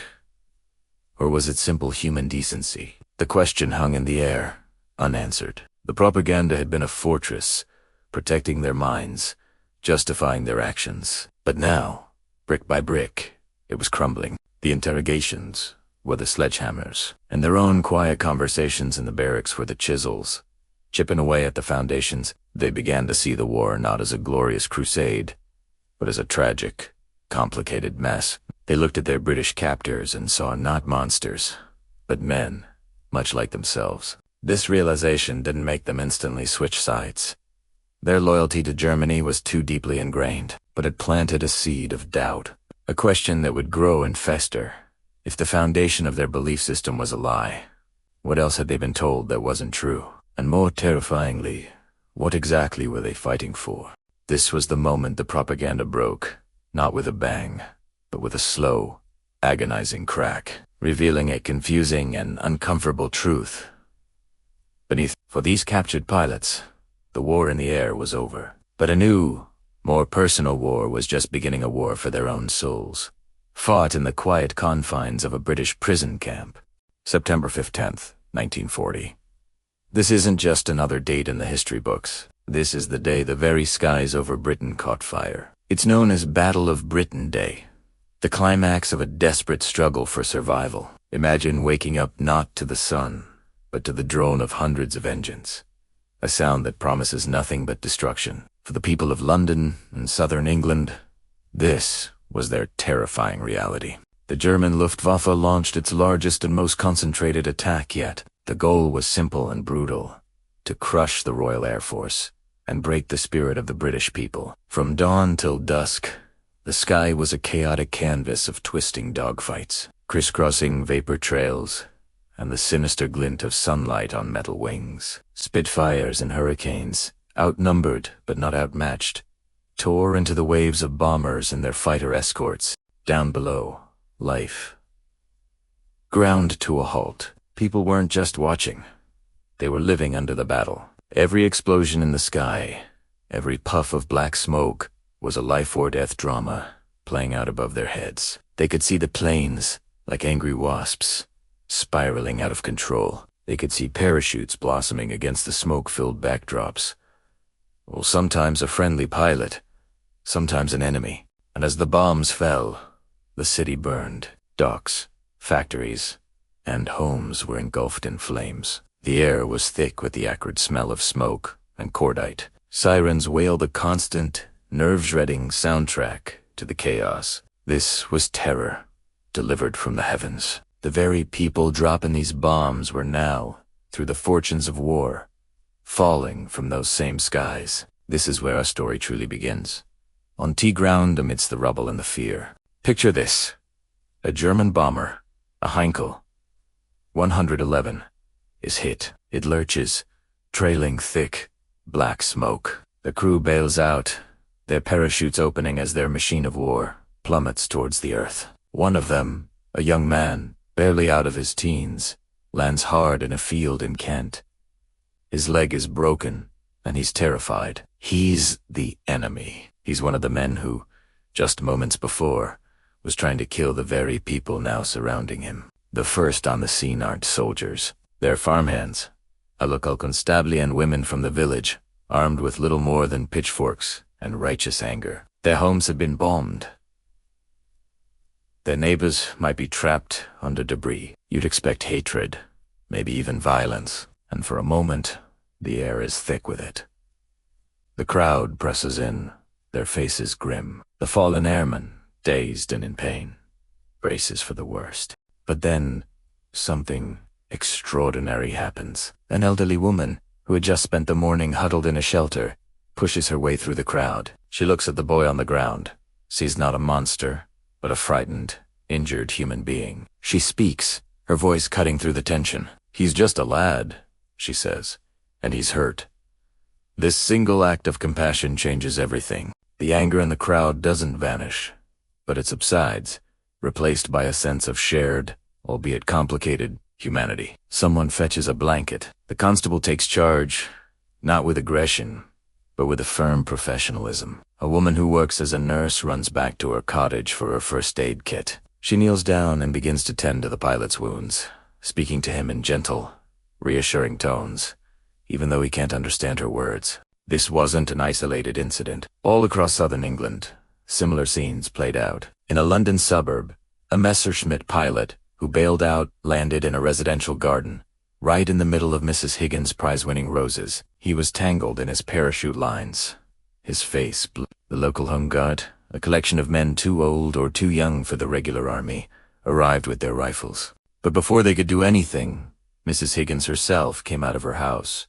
Or was it simple human decency? The question hung in the air, unanswered. The propaganda had been a fortress, protecting their minds, justifying their actions. But now, brick by brick, it was crumbling. The interrogations were the sledgehammers, and their own quiet conversations in the barracks were the chisels. Chipping away at the foundations, they began to see the war not as a glorious crusade, but as a tragic, complicated mess. They looked at their British captors and saw not monsters, but men, much like themselves. This realization didn't make them instantly switch sides. Their loyalty to Germany was too deeply ingrained, but it planted a seed of doubt, a question that would grow and fester. If the foundation of their belief system was a lie, what else had they been told that wasn't true? And more terrifyingly, what exactly were they fighting for? This was the moment the propaganda broke, not with a bang, but with a slow, agonizing crack, revealing a confusing and uncomfortable truth. For these captured pilots, the war in the air was over. But a new, more personal war was just beginning, a war for their own souls, fought in the quiet confines of a British prison camp. September 15th, 1940. This isn't just another date in the history books. This is the day the very skies over Britain caught fire. It's known as Battle of Britain Day, the climax of a desperate struggle for survival. Imagine waking up not to the sun, but to the drone of hundreds of engines, a sound that promises nothing but destruction. For the people of London and southern England, this was their terrifying reality. The German Luftwaffe launched its largest and most concentrated attack yet. The goal was simple and brutal: to crush the Royal Air Force and break the spirit of the British people. From dawn till dusk, the sky was a chaotic canvas of twisting dogfights, crisscrossing vapor trails, and the sinister glint of sunlight on metal wings. Spitfires and hurricanes, outnumbered but not outmatched, tore into the waves of bombers and their fighter escorts. Down below, life ground to a halt. People weren't just watching. They were living under the battle. Every explosion in the sky, every puff of black smoke, was a life or death drama playing out above their heads. They could see the planes, like angry wasps, spiraling out of control. They could see parachutes blossoming against the smoke-filled backdrops. Well, sometimes a friendly pilot, sometimes an enemy. And as the bombs fell, the city burned. Docks, factories, and homes were engulfed in flames. The air was thick with the acrid smell of smoke and cordite. Sirens wailed a constant, nerve-shredding soundtrack to the chaos. This was terror, delivered from the heavens. The very people dropping these bombs were now, through the fortunes of war, falling from those same skies. This is where our story truly begins. On T-ground amidst the rubble and the fear. Picture this: a German bomber, a Heinkel 111, is hit. It lurches, trailing thick, black smoke. The crew bails out, their parachutes opening as their machine of war plummets towards the earth. One of them, a young man, barely out of his teens, lands hard in a field in Kent. His leg is broken, and he's terrified. He's the enemy. He's one of the men who, just moments before, was trying to kill the very people now surrounding him. The first on the scene aren't soldiers. They're farmhands, a local constable and women from the village, armed with little more than pitchforks and righteous anger. Their homes have been bombed. Their neighbors might be trapped under debris. You'd expect hatred, maybe even violence, and for a moment, the air is thick with it. The crowd presses in, their faces grim. The fallen airman, dazed and in pain, braces for the worst. But then, something extraordinary happens. An elderly woman, who had just spent the morning huddled in a shelter, pushes her way through the crowd. She looks at the boy on the ground, sees not a monster, but a frightened, injured human being. She speaks, her voice cutting through the tension. "He's just a lad," she says, "and he's hurt." This single act of compassion changes everything. The anger in the crowd doesn't vanish, but it subsides, replaced by a sense of shared, albeit complicated, humanity. Someone fetches a blanket. The constable takes charge, not with aggression, but with a firm professionalism. A woman who works as a nurse runs back to her cottage for her first aid kit. She kneels down and begins to tend to the pilot's wounds, speaking to him in gentle, reassuring tones, even though he can't understand her words. This wasn't an isolated incident. All across southern England, similar scenes played out. In a London suburb, a Messerschmitt pilot who bailed out landed in a residential garden, right in the middle of Mrs. Higgins' prize-winning roses. He was tangled in his parachute lines. His face blew. The local home guard, a collection of men too old or too young for the regular army, arrived with their rifles. But before they could do anything, Mrs. Higgins herself came out of her house.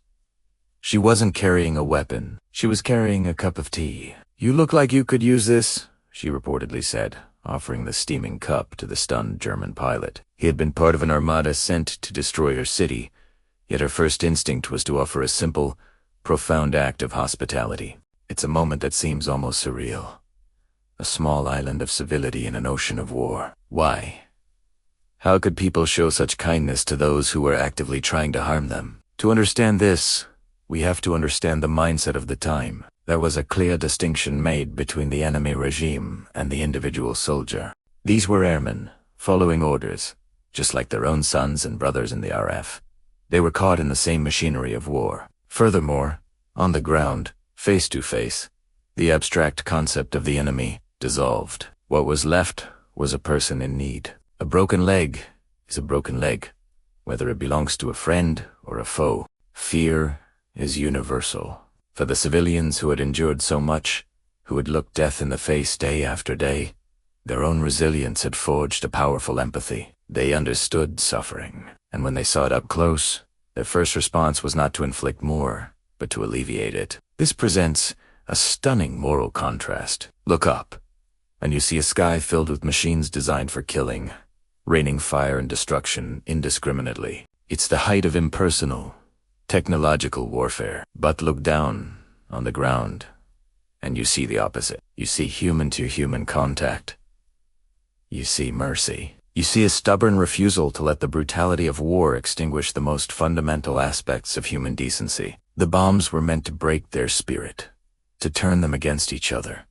She wasn't carrying a weapon. She was carrying a cup of tea. "You look like you could use this," she reportedly said, offering the steaming cup to the stunned German pilot. He had been part of an armada sent to destroy her city, yet her first instinct was to offer a simple, profound act of hospitality. It's a moment that seems almost surreal. A small island of civility in an ocean of war. Why? How could people show such kindness to those who were actively trying to harm them? To understand this, we have to understand the mindset of the time. There was a clear distinction made between the enemy regime and the individual soldier. These were airmen, following orders, just like their own sons and brothers in the RF. They were caught in the same machinery of war. Furthermore, on the ground, face to face, the abstract concept of the enemy dissolved. What was left was a person in need. A broken leg is a broken leg, whether it belongs to a friend or a foe. Fear is universal. For the civilians who had endured so much, who had looked death in the face day after day, their own resilience had forged a powerful empathy. They understood suffering, and when they saw it up close, their first response was not to inflict more, but to alleviate it. This presents a stunning moral contrast. Look up, and you see a sky filled with machines designed for killing, raining fire and destruction indiscriminately. It's the height of impersonal, technological warfare. But look down on the ground, and you see the opposite. You see human-to-human contact. You see mercy. You see a stubborn refusal to let the brutality of war extinguish the most fundamental aspects of human decency. The bombs were meant to break their spirit, to turn them against each other,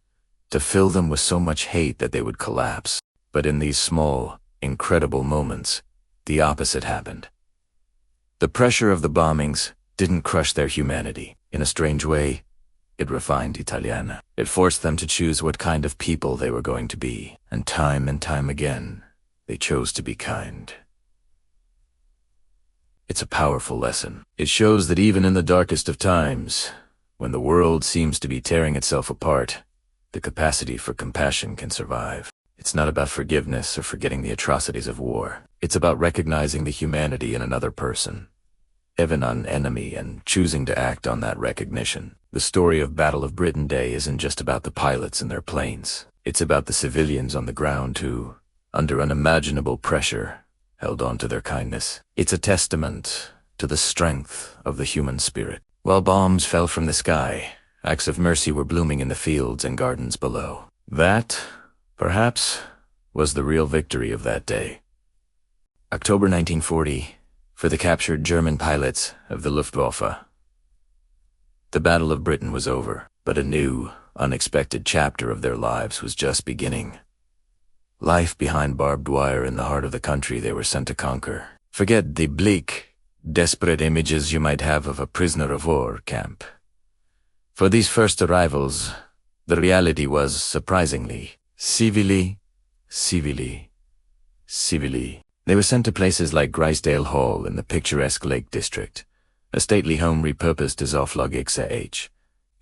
to fill them with so much hate that they would collapse. But in these small, incredible moments, the opposite happened. The pressure of the bombings didn't crush their humanity. In a strange way, it refined Italiana. It forced them to choose what kind of people they were going to be. And time again, they chose to be kind. It's a powerful lesson. It shows that even in the darkest of times, when the world seems to be tearing itself apart, the capacity for compassion can survive. It's not about forgiveness or forgetting the atrocities of war. It's about recognizing the humanity in another person, even an enemy, and choosing to act on that recognition. The story of Battle of Britain Day isn't just about the pilots and their planes. It's about the civilians on the ground who, under unimaginable pressure, held on to their kindness. It's a testament to the strength of the human spirit. While bombs fell from the sky, acts of mercy were blooming in the fields and gardens below. That, perhaps, was the real victory of that day. October 1940, for the captured German pilots of the Luftwaffe. The Battle of Britain was over, but a new, unexpected chapter of their lives was just beginning. Life behind barbed wire in the heart of the country they were sent to conquer. Forget the bleak, desperate images you might have of a prisoner of war camp. For these first arrivals, the reality was, surprisingly, civilly. They were sent to places like Grisdale Hall in the picturesque Lake District, a stately home repurposed as Oflog-H.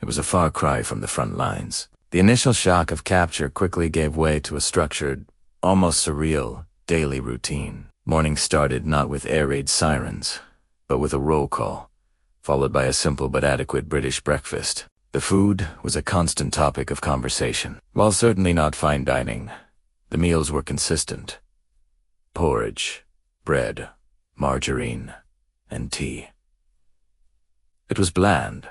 It was a far cry from the front lines. The initial shock of capture quickly gave way to a structured, almost surreal, daily routine. Morning started not with air raid sirens, but with a roll call, followed by a simple but adequate British breakfast. The food was a constant topic of conversation. While certainly not fine dining, the meals were consistent. Porridge, bread, margarine, and tea. It was bland,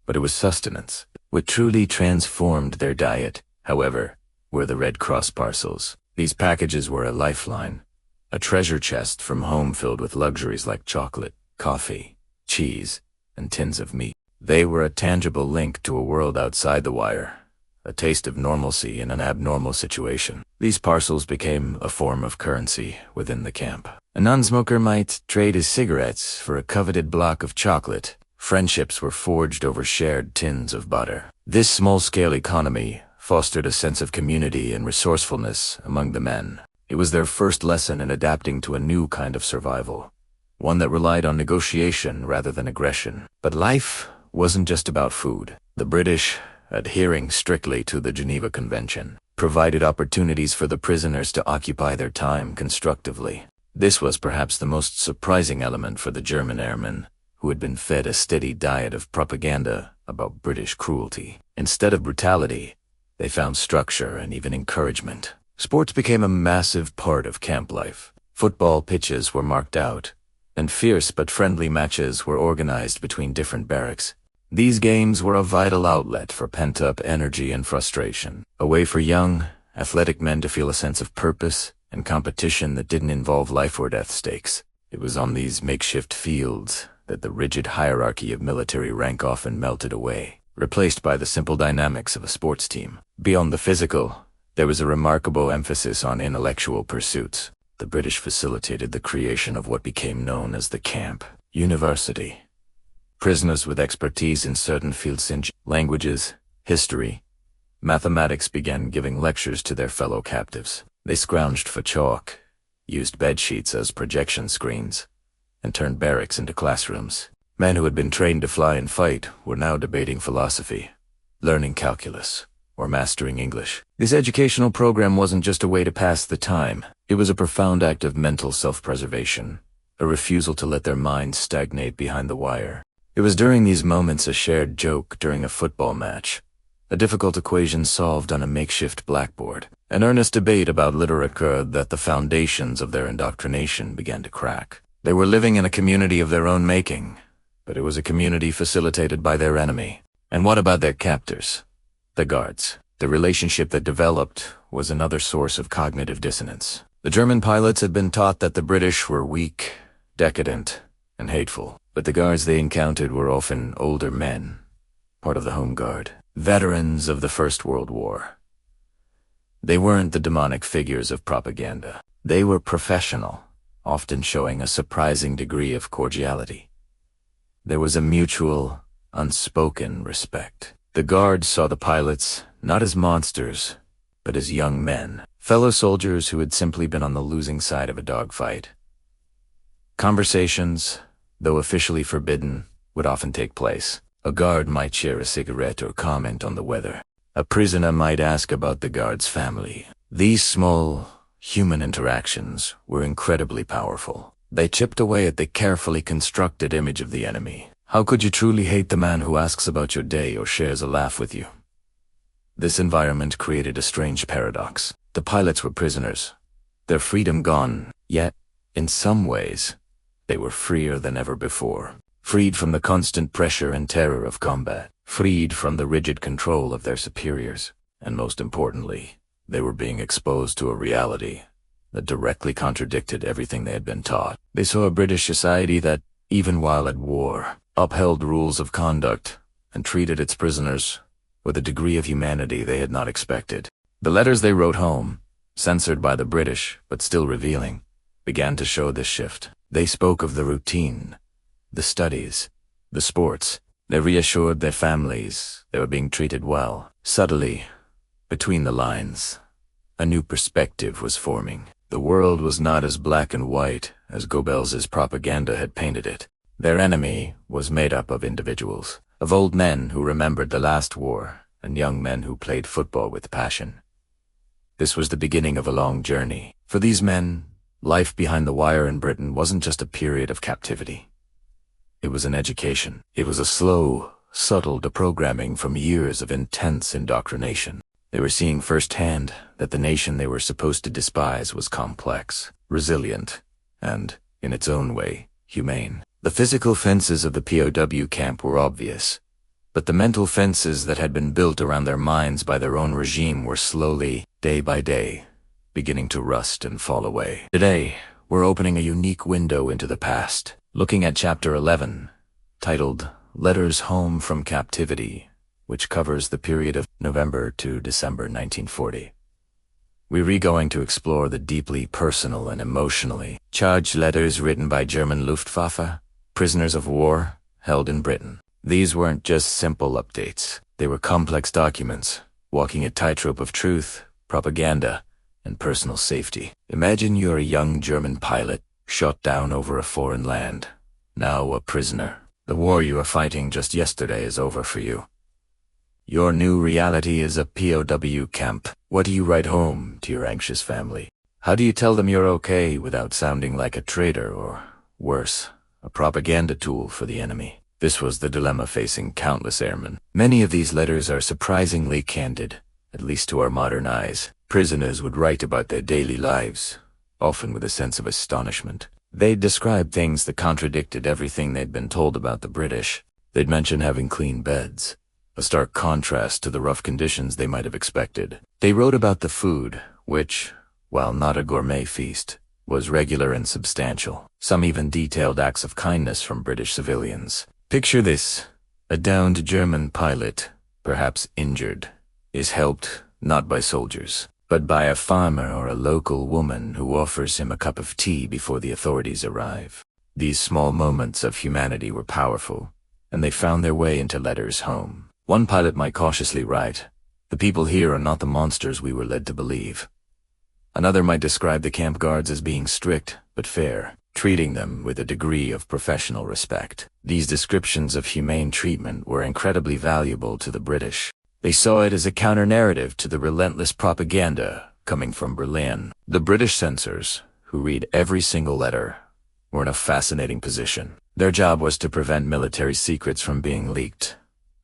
but it was sustenance. What truly transformed their diet, however, were the Red Cross parcels. These packages were a lifeline, a treasure chest from home filled with luxuries like chocolate, coffee, cheese, and tins of meat. They were a tangible link to a world outside the wire, a taste of normalcy in an abnormal situation. These parcels became a form of currency within the camp. A non-smoker might trade his cigarettes for a coveted block of chocolate. Friendships were forged over shared tins of butter. This small-scale economy fostered a sense of community and resourcefulness among the men. It was their first lesson in adapting to a new kind of survival, one that relied on negotiation rather than aggression. But life wasn't just about food. The British, adhering strictly to the Geneva Convention, provided opportunities for the prisoners to occupy their time constructively. This was perhaps the most surprising element for the German airmen, who had been fed a steady diet of propaganda about British cruelty. Instead of brutality, they found structure and even encouragement. Sports became a massive part of camp life. Football pitches were marked out, and fierce but friendly matches were organized between different barracks. These games were a vital outlet for pent-up energy and frustration, a way for young, athletic men to feel a sense of purpose and competition that didn't involve life-or-death stakes. It was on these makeshift fields that the rigid hierarchy of military rank often melted away, replaced by the simple dynamics of a sports team. Beyond the physical, there was a remarkable emphasis on intellectual pursuits. The British facilitated the creation of what became known as the Camp University. Prisoners with expertise in certain fields in languages, history, mathematics began giving lectures to their fellow captives. They scrounged for chalk, used bedsheets as projection screens, and turned barracks into classrooms. Men who had been trained to fly and fight were now debating philosophy, learning calculus, or mastering English. This educational program wasn't just a way to pass the time. It was a profound act of mental self-preservation, a refusal to let their minds stagnate behind the wire. It was during these moments a shared joke during a football match, a difficult equation solved on a makeshift blackboard, an earnest debate about literature that the foundations of their indoctrination began to crack. They were living in a community of their own making, but it was a community facilitated by their enemy. And what about their captors? The guards. The relationship that developed was another source of cognitive dissonance. The German pilots had been taught that the British were weak, decadent, and hateful, but the guards they encountered were often older men, part of the Home Guard, veterans of the First World War. They weren't the demonic figures of propaganda. They were professional, often showing a surprising degree of cordiality. There was a mutual, unspoken respect. The guards saw the pilots not as monsters, but as young men, fellow soldiers who had simply been on the losing side of a dogfight. Conversations, though officially forbidden, would often take place. A guard might share a cigarette or comment on the weather. A prisoner might ask about the guard's family. These small, human interactions were incredibly powerful. They chipped away at the carefully constructed image of the enemy. How could you truly hate the man who asks about your day or shares a laugh with you? This environment created a strange paradox. The pilots were prisoners, their freedom gone, yet, in some ways, they were freer than ever before. Freed from the constant pressure and terror of combat, freed from the rigid control of their superiors, and most importantly, they were being exposed to a reality that directly contradicted everything they had been taught. They saw a British society that, even while at war, upheld rules of conduct and treated its prisoners with a degree of humanity they had not expected. The letters they wrote home, censored by the British but still revealing, began to show this shift. They spoke of the routine, the studies, the sports. They reassured their families they were being treated well. Subtly, between the lines, a new perspective was forming. The world was not as black and white as Goebbels's propaganda had painted it. Their enemy was made up of individuals, of old men who remembered the last war and young men who played football with passion. This was the beginning of a long journey. For these men, life behind the wire in Britain wasn't just a period of captivity. It was an education. It was a slow, subtle deprogramming from years of intense indoctrination. They were seeing firsthand that the nation they were supposed to despise was complex, resilient, and, in its own way, humane. The physical fences of the POW camp were obvious, but the mental fences that had been built around their minds by their own regime were slowly, day by day, beginning to rust and fall away. Today, we're opening a unique window into the past, looking at Chapter 11, titled Letters Home from Captivity, which covers the period of November to December 1940. We're going to explore the deeply personal and emotionally charged letters written by German Luftwaffe, prisoners of war, held in Britain. These weren't just simple updates. They were complex documents, walking a tightrope of truth, propaganda, and personal safety. Imagine you're a young German pilot, shot down over a foreign land, now a prisoner. The war you were fighting just yesterday is over for you. Your new reality is a POW camp. What do you write home to your anxious family? How do you tell them you're okay without sounding like a traitor or, worse, a propaganda tool for the enemy? This was the dilemma facing countless airmen. Many of these letters are surprisingly candid, at least to our modern eyes. Prisoners would write about their daily lives, often with a sense of astonishment. They'd describe things that contradicted everything they'd been told about the British. They'd mention having clean beds, a stark contrast to the rough conditions they might have expected. They wrote about the food, which, while not a gourmet feast, was regular and substantial. Some even detailed acts of kindness from British civilians. Picture this: a downed German pilot, perhaps injured, is helped not by soldiers, but by a farmer or a local woman who offers him a cup of tea before the authorities arrive. These small moments of humanity were powerful, and they found their way into letters home. One pilot might cautiously write, "The people here are not the monsters we were led to believe." Another might describe the camp guards as being strict but fair, treating them with a degree of professional respect. These descriptions of humane treatment were incredibly valuable to the British. They saw it as a counter-narrative to the relentless propaganda coming from Berlin. The British censors, who read every single letter, were in a fascinating position. Their job was to prevent military secrets from being leaked,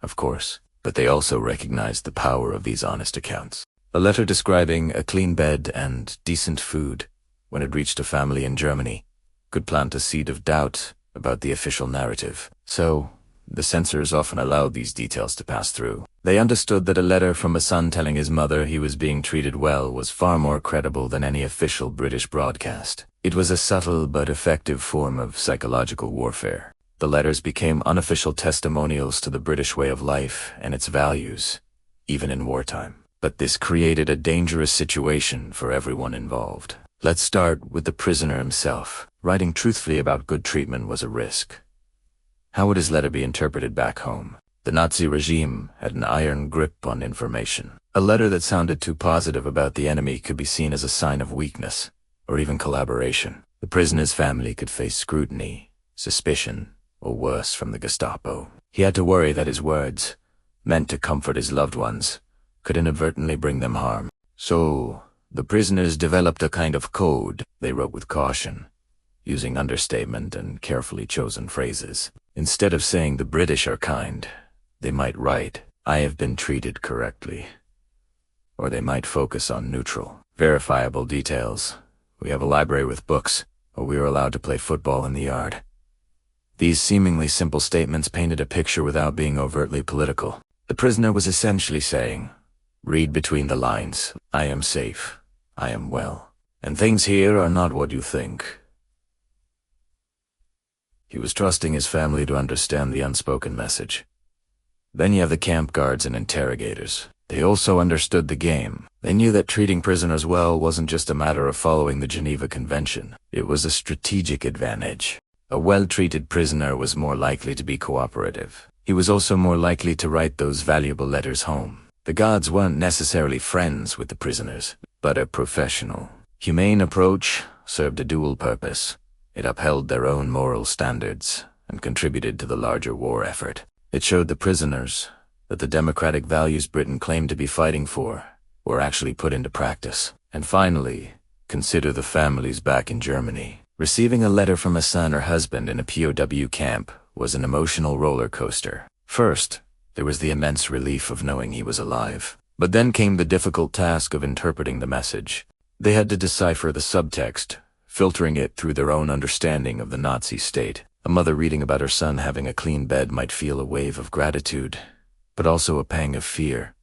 of course, but they also recognized the power of these honest accounts. A letter describing a clean bed and decent food, when it reached a family in Germany, could plant a seed of doubt about the official narrative. So, the censors often allowed these details to pass through. They understood that a letter from a son telling his mother he was being treated well was far more credible than any official British broadcast. It was a subtle but effective form of psychological warfare. The letters became unofficial testimonials to the British way of life and its values, even in wartime. But this created a dangerous situation for everyone involved. Let's start with the prisoner himself. Writing truthfully about good treatment was a risk. How would his letter be interpreted back home? The Nazi regime had an iron grip on information. A letter that sounded too positive about the enemy could be seen as a sign of weakness, or even collaboration. The prisoner's family could face scrutiny, suspicion, or worse from the Gestapo. He had to worry that his words, meant to comfort his loved ones, could inadvertently bring them harm. So, the prisoners developed a kind of code. They wrote with caution, using understatement and carefully chosen phrases. Instead of saying the British are kind, they might write, "I have been treated correctly." Or they might focus on neutral, verifiable details. "We have a library with books," or "we are allowed to play football in the yard." These seemingly simple statements painted a picture without being overtly political. The prisoner was essentially saying, "Read between the lines. I am safe. I am well. And things here are not what you think. He was trusting his family to understand the unspoken message. Then you have the camp guards and interrogators. They also understood the game. They knew that treating prisoners well wasn't just a matter of following the Geneva Convention. It was a strategic advantage. A well-treated prisoner was more likely to be cooperative. He was also more likely to write those valuable letters home. The guards weren't necessarily friends with the prisoners, but a professional, humane approach served a dual purpose. It upheld their own moral standards and contributed to the larger war effort. It showed the prisoners that the democratic values Britain claimed to be fighting for were actually put into practice. And finally, consider the families back in Germany. Receiving a letter from a son or husband in a POW camp was an emotional roller coaster. First, there was the immense relief of knowing he was alive. But then came the difficult task of interpreting the message. They had to decipher the subtext, filtering it through their own understanding of the Nazi state. A mother reading about her son having a clean bed might feel a wave of gratitude, but also a pang of fear.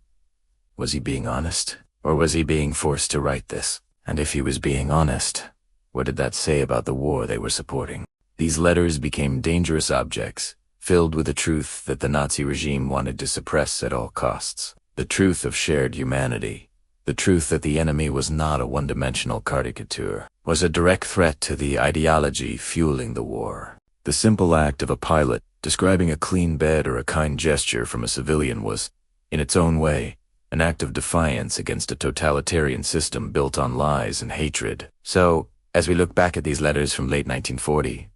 Was he being honest? Or was he being forced to write this? And if he was being honest, what did that say about the war they were supporting? These letters became dangerous objects, filled with the truth that the Nazi regime wanted to suppress at all costs. The truth of shared humanity. The truth that the enemy was not a one-dimensional caricature, was a direct threat to the ideology fueling the war. The simple act of a pilot describing a clean bed or a kind gesture from a civilian was, in its own way, an act of defiance against a totalitarian system built on lies and hatred. So, as we look back at these letters from late 1940,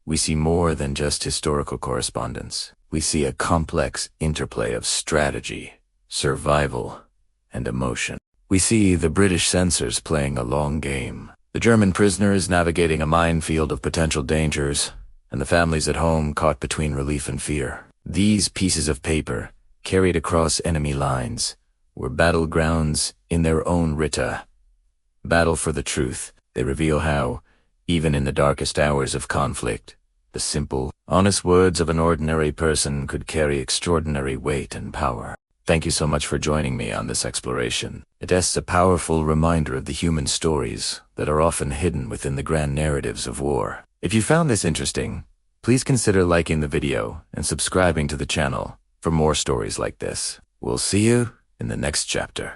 we see more than just historical correspondence. We see a complex interplay of strategy, survival, and emotion. We see the British censors playing a long game, the German prisoners navigating a minefield of potential dangers, and the families at home caught between relief and fear. These pieces of paper, carried across enemy lines, were battlegrounds in their own Ritter. Battle for the truth. They reveal how, even in the darkest hours of conflict, the simple, honest words of an ordinary person could carry extraordinary weight and power. Thank you so much for joining me on this exploration. It is a powerful reminder of the human stories that are often hidden within the grand narratives of war. If you found this interesting, please consider liking the video and subscribing to the channel for more stories like this. We'll see you in the next chapter.